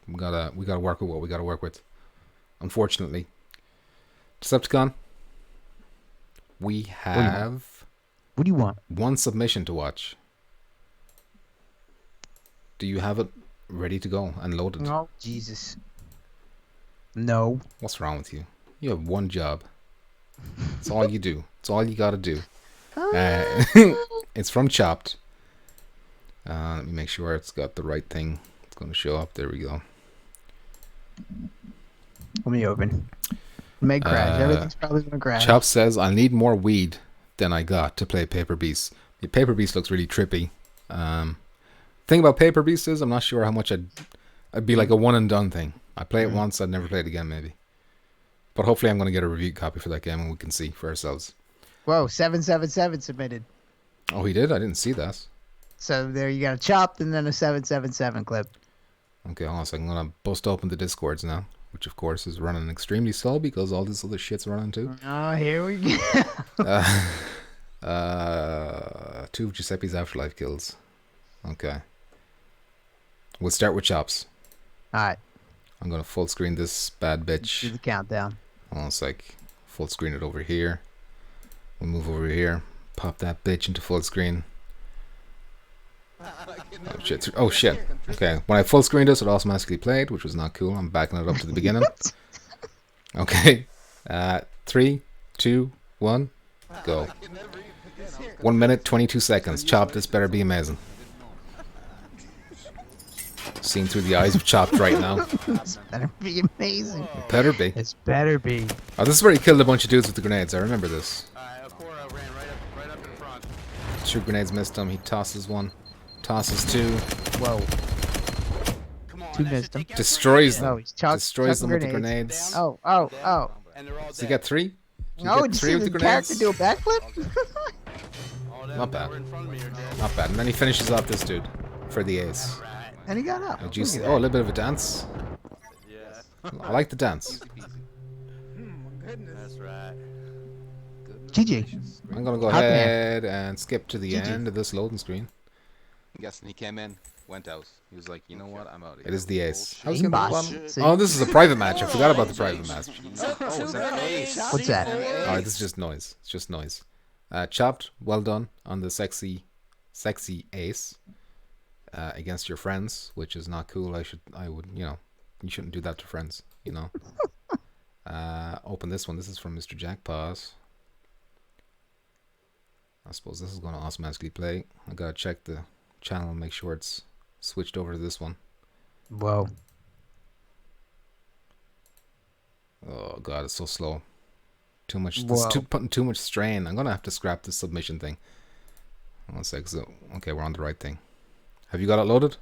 We gotta work with what we gotta work with. Unfortunately. Decepticon. We have What do you want? one submission to watch. Do you have it ready to go and loaded? Oh, Jesus. No. What's wrong with you? You have one job. It's all you do. It's all you gotta do. It's from Chopped. Let me make sure it's got the right thing. It's gonna show up. There we go. Let me open. May crash. Everything's probably gonna crash. Chopped says, I need more weed than I got to play Paper Beast. The Paper Beast looks really trippy. Thing about Paper Beast is I'm not sure how much I'd be like a one and done thing. I play it once, I'd never play it again maybe. But hopefully I'm going to get a review copy for that game and we can see for ourselves. Whoa, 777 submitted. Oh, he did? I didn't see that. So there you got a Chopped and then a 777 clip. Okay, hold on a second. I'm going to bust open the Discords now, which of course is running extremely slow because all this other shit's running too. Oh, here we go. 2 of Giuseppe's Afterlife kills. Okay. We'll start with Chops. Alright. I'm going to full screen this bad bitch. Do the countdown. Hold on a sec. Full screen it over here. We'll move over here. Pop that bitch into full screen. Oh shit. Oh shit. Okay. When I full screened this, it automatically played, which was not cool. I'm backing it up to the beginning. Okay. 3, 2, 1, go. 1 minute, 22 seconds. Chop, this better be amazing. Seen through the eyes of Chopped right now. This better be amazing. It better be. It's better be. Oh, this is where he killed a bunch of dudes with the grenades. I remember this. Ran right up in front. 2 grenades missed him. He tosses 1. Tosses 2. Whoa. Come on, 2 missed him. Destroys them. No, he's Destroys them with the grenades. grenades. Oh. And they're all Does he get 3? No, did you see the character do a backflip? Not bad. in front of me, you're dead. Not bad. And then he finishes off this dude for the ace. And he got up. Oh, juicy. Oh, a little bit of a dance. Yeah. I like the dance. That's right. GG. I'm going to go Hot man. ahead and skip to the GG. end of this loading screen. I'm guessing he came in, went out. He was like, you know what? I'm out of here. It is the ace. I was Game gonna- boss. See? Oh, this is a private match. I forgot about the private match. What's that? Alright, this is just noise. It's just noise. Chopped, well done on the sexy ace against your friends, which is not cool. You shouldn't do that to friends, you know. Open this one. This is from Mr. Jackpaws. I suppose this is going to automatically play. I gotta check the channel and make sure it's switched over to this one. Whoa. Oh god, it's so slow. Too much. Whoa. Putting too much strain. I'm gonna have to scrap this submission thing. 1 sec. So, okay, we're on the right thing. Have you got it loaded?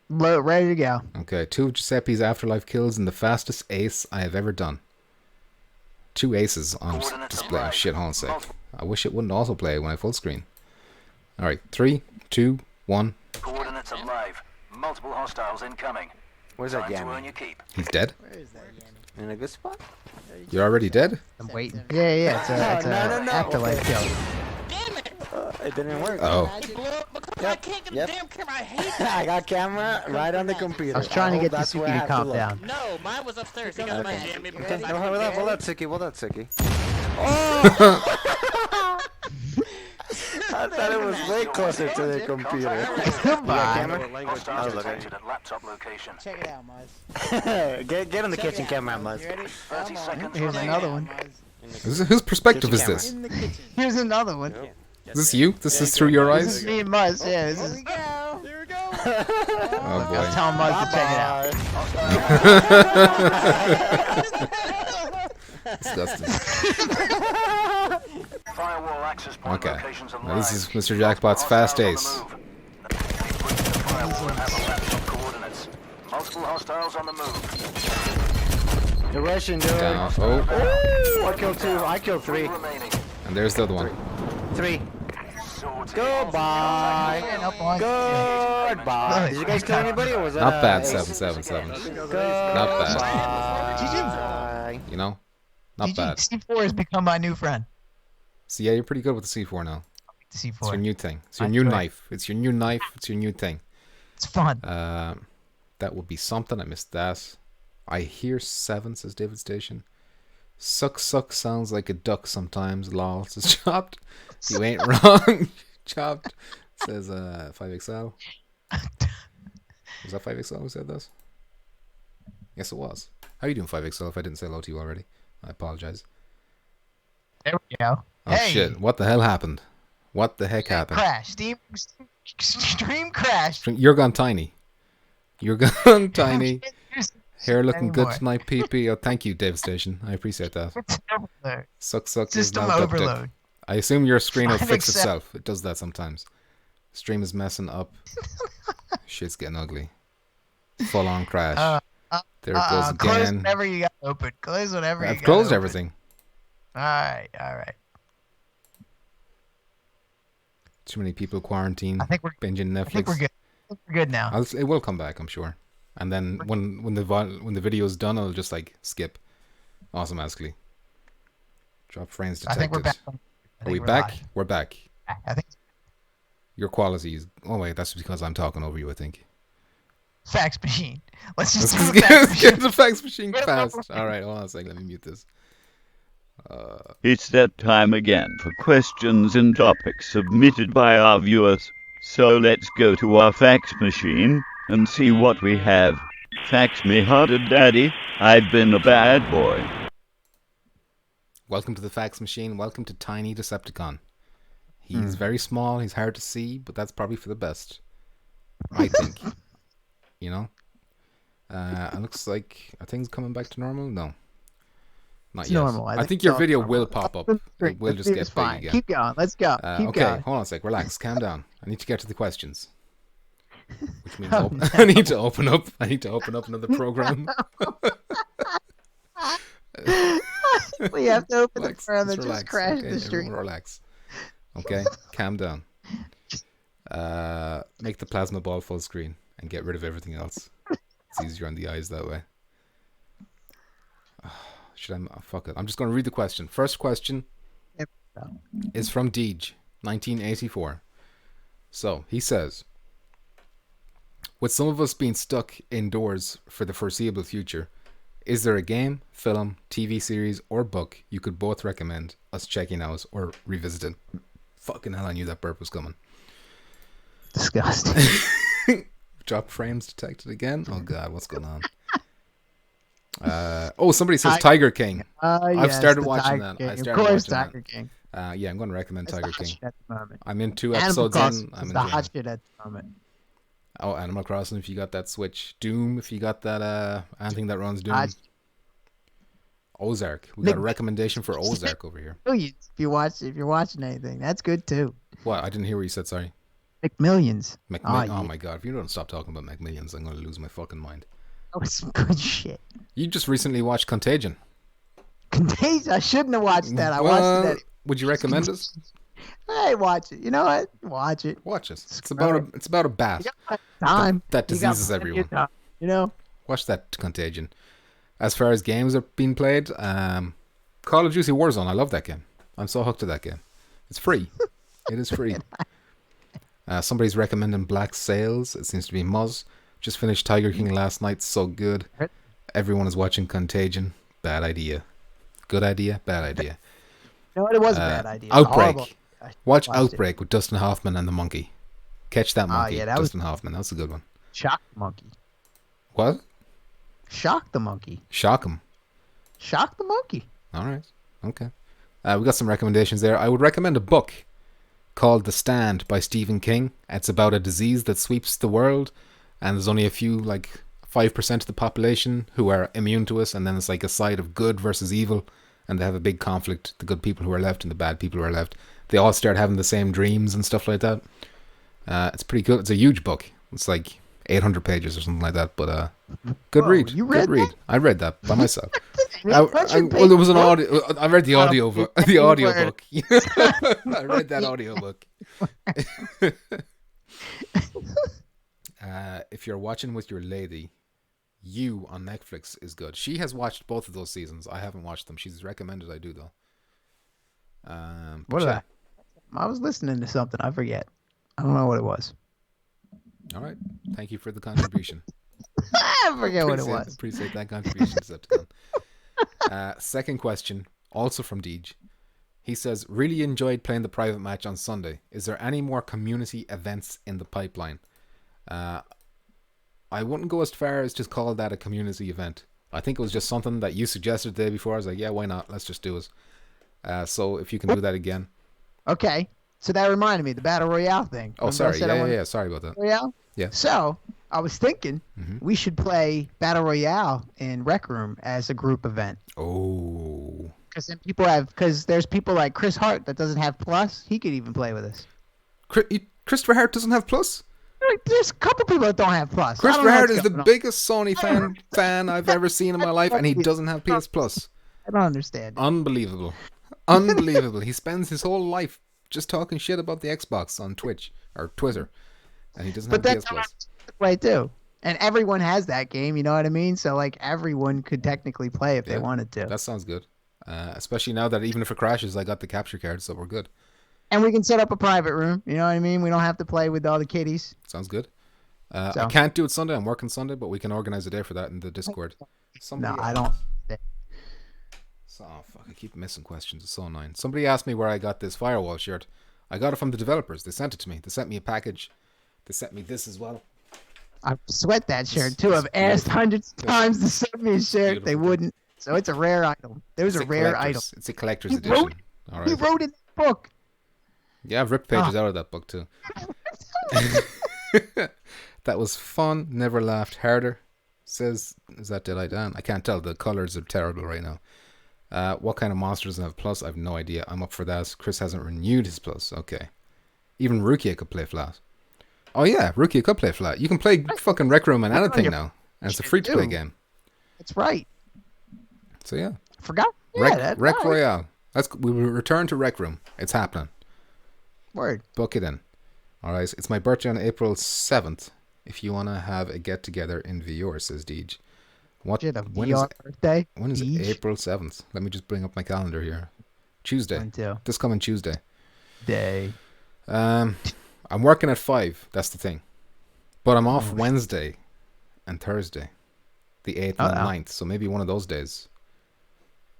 Ready to go. Okay, 2 of Giuseppe's Afterlife kills and the fastest ace I have ever done. 2 aces on display. Oh, shit, hold on a sec. I wish it wouldn't also play when I full screen. Alright, 3, 2, 1. Coordinates are live. Multiple hostiles incoming. Where's that Time to Yami? earn your keep. He's dead? In a good spot? You're already dead? I'm waiting. Yeah. It's a No. afterlife kill. It didn't work. Oh. Yep. I got camera right on the computer. I was trying to get the That's where I Suki to have calm look. down. No, mine was upstairs. He got my jammy Okay, because I no, hold up, Suki, Oh! I thought it was way closer to the computer. Goodbye. Hostiles detected at laptop location. Check it out, Muzz. Get on the kitchen camera, Muzz. 30 seconds Here's remaining. another one. Whose perspective is this? In the kitchen. Here's another one. Is this you? This is through your This is eyes? me and Muzz. Yeah, this Here is. we go. Here we go. Oh I was telling Muzz to check it out. Disgusting. Firewall access point Okay. locations Now this is alive. Mr. Jackpot's fast Hostiles ace. on the move. Please breach the firewall and have a laptop coordinates. Multiple hostiles on the move. The Russian dude. Down. Oh, Ooh, I killed 2. I killed 3. Remaining. and there's the other one. 3. Sorted. Goodbye. Goodbye. Did you guys kill anybody or was that Not bad, Ace? 777. Goodbye. Not bad. You know? Not bad. C4 has become my new friend. So yeah, you're pretty good with the C4 now. It's your C4. new thing. It's your I new tried. knife. It's your new knife. It's your new thing. It's fun. That would be something. I missed that. I hear 7, says David Station. Suck sounds like a duck sometimes. Lol, says Chopped. You ain't wrong. Chopped, says 5XL. Was that 5XL who said this? Yes, it was. How you doing, 5XL, if I didn't say hello to you already? I apologize. There we go. Oh Hey. shit, what the hell happened? What the heck happened? Crash. Stream crash. You're gone tiny. You're gone tiny. Here's- Hair looking good anymore. tonight, PP. Oh, thank you, Dave Station. I appreciate that. It's overload. Suck. is System now duck. overload. I assume your screen will fix 5XL. itself. It does that sometimes. Stream is messing up. Shit's getting ugly. Full on crash. There it goes Close again. whatever you got open. Close whatever you I've got closed open. everything. Alright. Too many people quarantine. I think we're binging Netflix. I think we're good. We're good now. It will come back, I'm sure. And then when the video's done, I'll just like skip automatically. Drop frames I detected. think we're back. Are we back? Live. We're back. I think Your quality is. Oh wait, that's because I'm talking over you. I think. fax machine. Let's just Let's do the fax get machine. the fax machine fast. All right, hold on a second. Let me mute this. It's that time again for questions and topics submitted by our viewers. So let's go to our fax machine and see what we have. Fax me harder, Daddy. I've been a bad boy. Welcome to the fax machine. Welcome to Tiny Decepticon. He's very small. He's hard to see, but that's probably for the best. I think. You know? It looks like... Are things coming back to normal? No. Not It's yet. normal. I think think it's your all video normal. will pop up. Great. It will just It's get big fine. again. Keep going. Let's go. Keep Okay, going. hold on a sec. Relax. Calm down. I need to get to the questions. Which means Oh, no. I need to open up. I need to open up another program. We have to open the Relax, program just and relax, just crash okay? the stream. Everyone relax. Okay, calm down. Make the plasma ball full screen and get rid of everything else. It's easier on the eyes that way. Should I? Fuck it. I'm just going to read the question. First question is from Deej, 1984. So he says, with some of us being stuck indoors for the foreseeable future, is there a game, film, TV series, or book you could both recommend us checking out or revisiting? Fucking hell, I knew that burp was coming. Disgusting. Drop frames detected again? Oh god, what's going on? Somebody says Tiger King. I've started watching that. I started of course, watching Tiger King. Yeah, I'm going to recommend That's Tiger the hot King. shit at the moment. I'm in 2 Animal episodes Crossing in. I'm is the enjoying hot it. shit at the moment. Oh, Animal Crossing if you got that Switch. Doom if you got that anything that runs Doom. Hot- Ozark. We got a recommendation for Ozark over here. Millions. If you're watching anything, that's good too. What? I didn't hear what you said, sorry. McMillions. Oh yeah. my god, if you don't stop talking about McMillions, I'm going to lose my fucking mind. That was some good shit. You just recently watched Contagion. Contagion. I shouldn't have watched that. I Well, watched it. Would you recommend it? Hey, watch it. You know what? Watch it. Watch it. It's about a bat You got time. that You got diseases plenty of everyone. time, you know? Watch that Contagion. As far as games are being played, Call of Duty Warzone. I love that game. I'm so hooked to that game. It's free. It is free. Somebody's recommending Black Sails. It seems to be Muzz. Just finished Tiger King last night. So good. Everyone is watching Contagion. Bad idea. Good idea. Bad idea. You know what? It was a bad idea. It was Outbreak. horrible. Watch watched Outbreak with Dustin Hoffman and the monkey. Catch that monkey, yeah, that Dustin Hoffman. That's a good one. Shock the monkey. What? Shock the monkey. Shock him. Shock the monkey. All right. Okay. We got some recommendations there. I would recommend a book called The Stand by Stephen King. It's about a disease that sweeps the world, and there's only a few, like 5% of the population who are immune to it, and then it's like a side of good versus evil, and they have a big conflict, the good people who are left and the bad people who are left. They all start having the same dreams and stuff like that. It's pretty good. It's a huge book. It's like 800 pages or something like that, but good read. You read good read. that? I read that by myself. Well, There was an audio. I read the audio book. The audio book. I read that audio book. If you're watching with your lady, You on Netflix is good. She has watched both of those seasons. I haven't watched them. She's recommended I do though. What did I was listening to something. I forget. I don't know what it was. All right. Thank you for the contribution. I forget what it was. Appreciate that contribution, Decepticon. Second question, also from Deej. He says, really enjoyed playing the private match on Sunday. Is there any more community events in the pipeline? I wouldn't go as far as just call that a community event. I think it was just something that you suggested the day before. I was like, yeah, why not? Let's just do it. So if you can do that again. Okay. So that reminded me, the Battle Royale thing. Oh, sorry. Yeah. Sorry about that. Royale? Yeah. So I was thinking we should play Battle Royale in Rec Room as a group event. Oh. Because then there's people like Chris Hart that doesn't have Plus. He could even play with us. Christopher Hart doesn't have Plus? There's a couple people that don't have Plus. Christopher Hart is the biggest Sony fan I've ever seen in my life, and he doesn't have PS Plus. I don't understand. Unbelievable. Unbelievable. He spends his whole life just talking shit about the Xbox on Twitch or Twitter, and he doesn't have PS Plus. Right, too. And everyone has that game, you know what I mean? So, like, everyone could technically play if they wanted to. That sounds good. Especially now that even if it crashes, I got the capture card, so we're good. And we can set up a private room, you know what I mean? We don't have to play with all the kiddies. Sounds good. I can't do it Sunday. I'm working Sunday, but we can organize a day for that in the Discord. I don't. Oh, fuck. I keep missing questions. It's so annoying. Somebody asked me where I got this firewall shirt. I got it from the developers. They sent it to me. They sent me a package. They sent me this as well. I sweat that shirt, too. I've asked hundreds of times to send me a shirt. They wouldn't. So it's a rare item. There's a rare item. It's a collector's edition. All right. You wrote it in the book. Yeah, I've ripped pages out of that book, too. That was fun. Never laughed harder. Says, is that Dead Eye Dan? I can't tell. The colors are terrible right now. What kind of monster doesn't have Plus? I have no idea. I'm up for that. Chris hasn't renewed his Plus. Okay. Even Rukia could play flat. Oh yeah, Rukia could play flat. You can play fucking Rec Room and anything now. And it's a free-to-play game. That's right. So yeah. Forgot. Yeah, Rec Royale. We will return to Rec Room. It's happening. Word. Book it in. Alright, it's my birthday on April 7th. If you want to have a get-together in VR, says Deej. Birthday? When is it? April 7th. Let me just bring up my calendar here. Tuesday. This coming Tuesday. I'm working at 5. That's the thing. But I'm off Wednesday and Thursday. The 8th and the 9th. So maybe one of those days.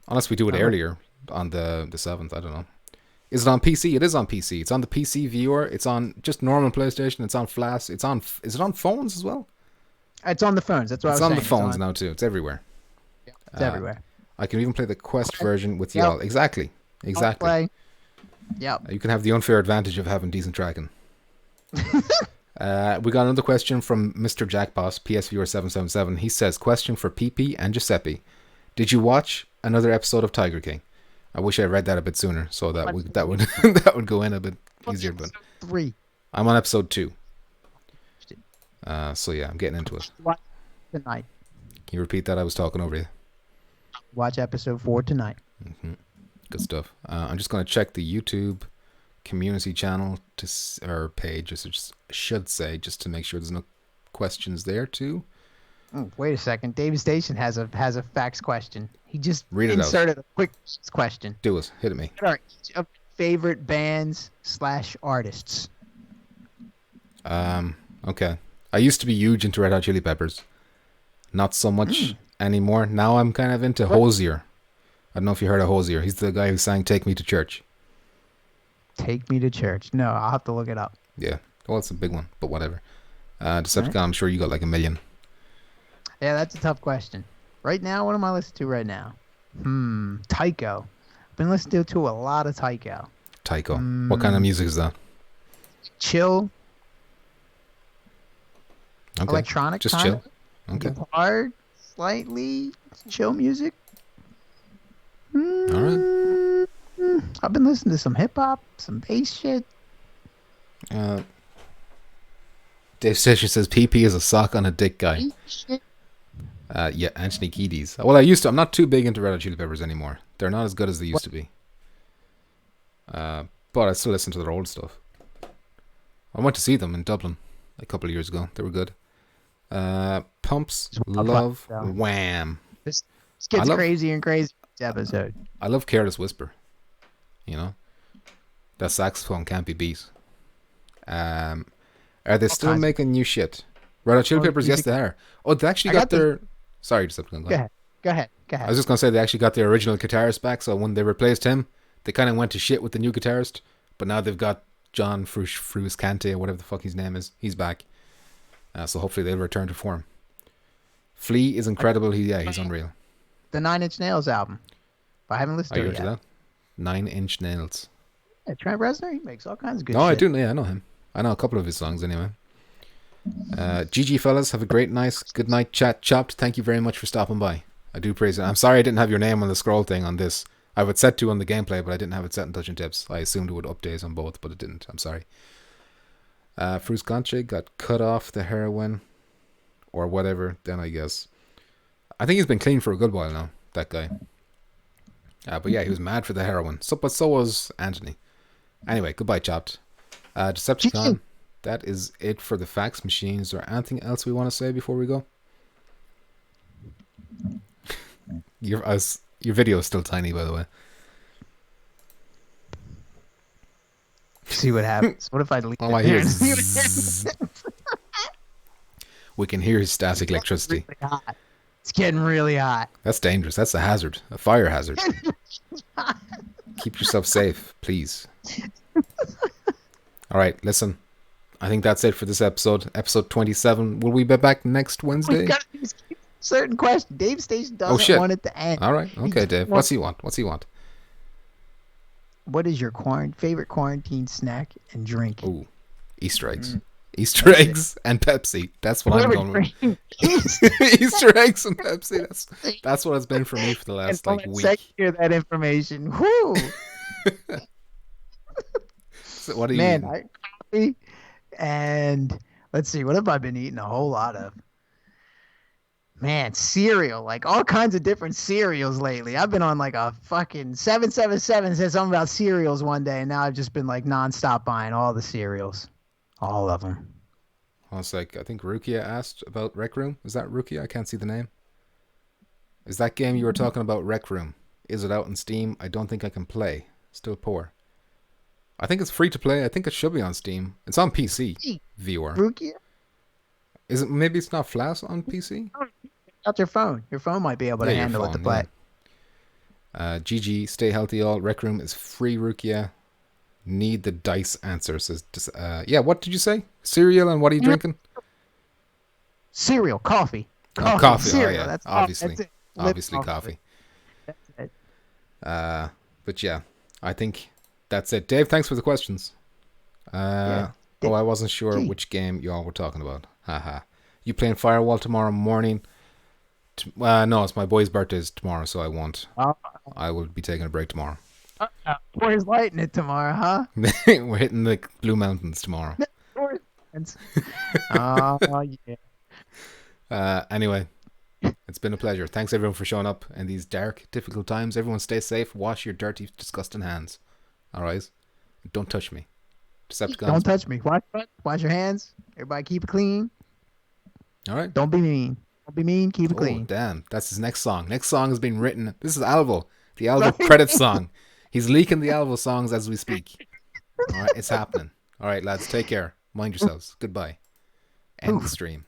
Unless we do it earlier on the 7th. I don't know. Is it on PC? It is on PC. It's on the PC viewer. It's on just normal PlayStation. It's on Flash. Is it on phones as well? It's on the phones. That's what I was saying. It's on the phones now too. It's everywhere. Yeah, it's everywhere. I can even play the Quest version with y'all. Exactly. Play. Yep. You can have the unfair advantage of having decent tracking. We got another question from Mr. Jackboss, PSVR777. He says, question for PP and Giuseppe. Did you watch another episode of Tiger King? I wish I read that a bit sooner, so that would that would go in a bit easier. But 3. I'm on episode 2. So yeah, I'm getting into it. Watch tonight. Can you repeat that? I was talking over you. Watch episode 4 tonight. Good stuff. I'm just going to check the YouTube community channel or page, just should say, just to make sure there's no questions there too. Wait a second. David Station has a fax question. He just inserted a quick question. Do it. Hit me. What are each of favorite bands / artists? Okay. I used to be huge into Red Hot Chili Peppers. Not so much anymore. Now I'm kind of into Hozier. I don't know if you heard of Hozier. He's the guy who sang Take Me to Church. Take Me to Church. No, I'll have to look it up. Yeah. Well, it's a big one, but whatever. Decepticon, I'm sure you got like a million. Yeah, that's a tough question. Right now, what am I listening to right now? Tycho. I've been listening to a lot of Tycho. Tycho. What kind of music is that? Chill. Okay. Electronic. Just chill. Okay. Guitar, slightly chill music. All right. I've been listening to some hip hop, some bass shit. Dave Station says PP is a sock on a dick guy. Yeah, Anthony Kiedis. Well, I'm not too big into Red Hot Chili Peppers anymore. They're not as good as they used to be. But I still listen to their old stuff. I went to see them in Dublin a couple of years ago. They were good. Pumps, Love, Wham. This gets crazier and crazier this episode. I love Careless Whisper. You know? That saxophone can't be beat. Are they still making new shit? Red Hot Chili Peppers, yes they are. Oh, they actually got their... Sorry, Decepticon. Go ahead. I was just going to say they actually got their original guitarist back, so when they replaced him, they kind of went to shit with the new guitarist, but now they've got John Frusciante, or whatever the fuck his name is. He's back. So hopefully they'll return to form. Flea is incredible. He's unreal. The 9 Inch Nails album. But I haven't listened to it yet. That? 9 Inch Nails. Yeah, Trent Reznor, he makes all kinds of good shit. No, I do. Yeah, I know him. I know a couple of his songs anyway. GG fellas, have a good night chat. Chopped, thank you very much for stopping by. I do praise it. I'm sorry I didn't have your name on the scroll thing on this. I would set to on the gameplay, but I didn't have it set in Touch and Tips. I assumed it would update on both, but it didn't. I'm sorry. Frusciante got cut off the heroin or whatever, then I guess. I think he's been clean for a good while now, that guy. But yeah, he was mad for the heroin. But so was Anthony. Anyway, goodbye, Chopped. Decepticon, that is it for the fax machine. Is there anything else we want to say before we go? Your video is still tiny, by the way. See what happens. What if I leave? Oh, I hear we can hear static electricity. It's getting really hot. That's dangerous. That's a hazard. A fire hazard. Keep yourself safe, please. All right, listen. I think that's it for this episode. Episode 27. Will we be back next Wednesday? Certain question. Dave Station doesn't want it to end. All right. Okay, Dave. What's he want? What is your favorite quarantine snack and drink? Oh, Easter eggs. Easter eggs and Pepsi. That's what I'm going with. Easter eggs and Pepsi. That's what it's been for me for the last week. Hear that information. Whoo! So what are you eating? I coffee and let's see. What have I been eating? A whole lot of. Man, cereal, like all kinds of different cereals lately. I've been on like a fucking 777 said something about cereals one day, and now I've just been like nonstop buying all the cereals. All of them. I was like, I think Rukia asked about Rec Room. Is that Rukia? I can't see the name. Is that game you were talking about Rec Room? Is it out on Steam? I don't think I can play. Still poor. I think it's free to play. I think it should be on Steam. It's on PC. VR. Rukia? Is it? Maybe it's not flat on PC? Out your phone. Your phone might be able to handle it to play. Yeah. GG, stay healthy all. Rec Room is free, Rukia. Need the dice answer. Says, yeah, what did you say? Cereal and what are you drinking? Cereal, coffee. Coffee. Cereal. Oh, yeah. That's Obviously coffee. That's it. But yeah, I think that's it. Dave, thanks for the questions. I wasn't sure which game y'all were talking about. Haha. You playing Firewall tomorrow morning? No, it's my boy's birthday tomorrow, so I won't. I will be taking a break tomorrow. Boy's lighting it tomorrow, huh? We're hitting the Blue Mountains tomorrow. Oh, yeah. Anyway, it's been a pleasure. Thanks everyone for showing up in these dark, difficult times. Everyone stay safe. Wash your dirty, disgusting hands. All right? Don't touch me. Decepticons. Don't touch me. Wash your hands. Everybody keep it clean. All right. Don't be mean. Don't be mean. Keep it clean. Damn. That's his next song. Next song has been written. This is Alvo. The Alvo credits song. He's leaking the Alvo songs as we speak. All right. It's happening. All right, lads. Take care. Mind yourselves. Goodbye. End the stream.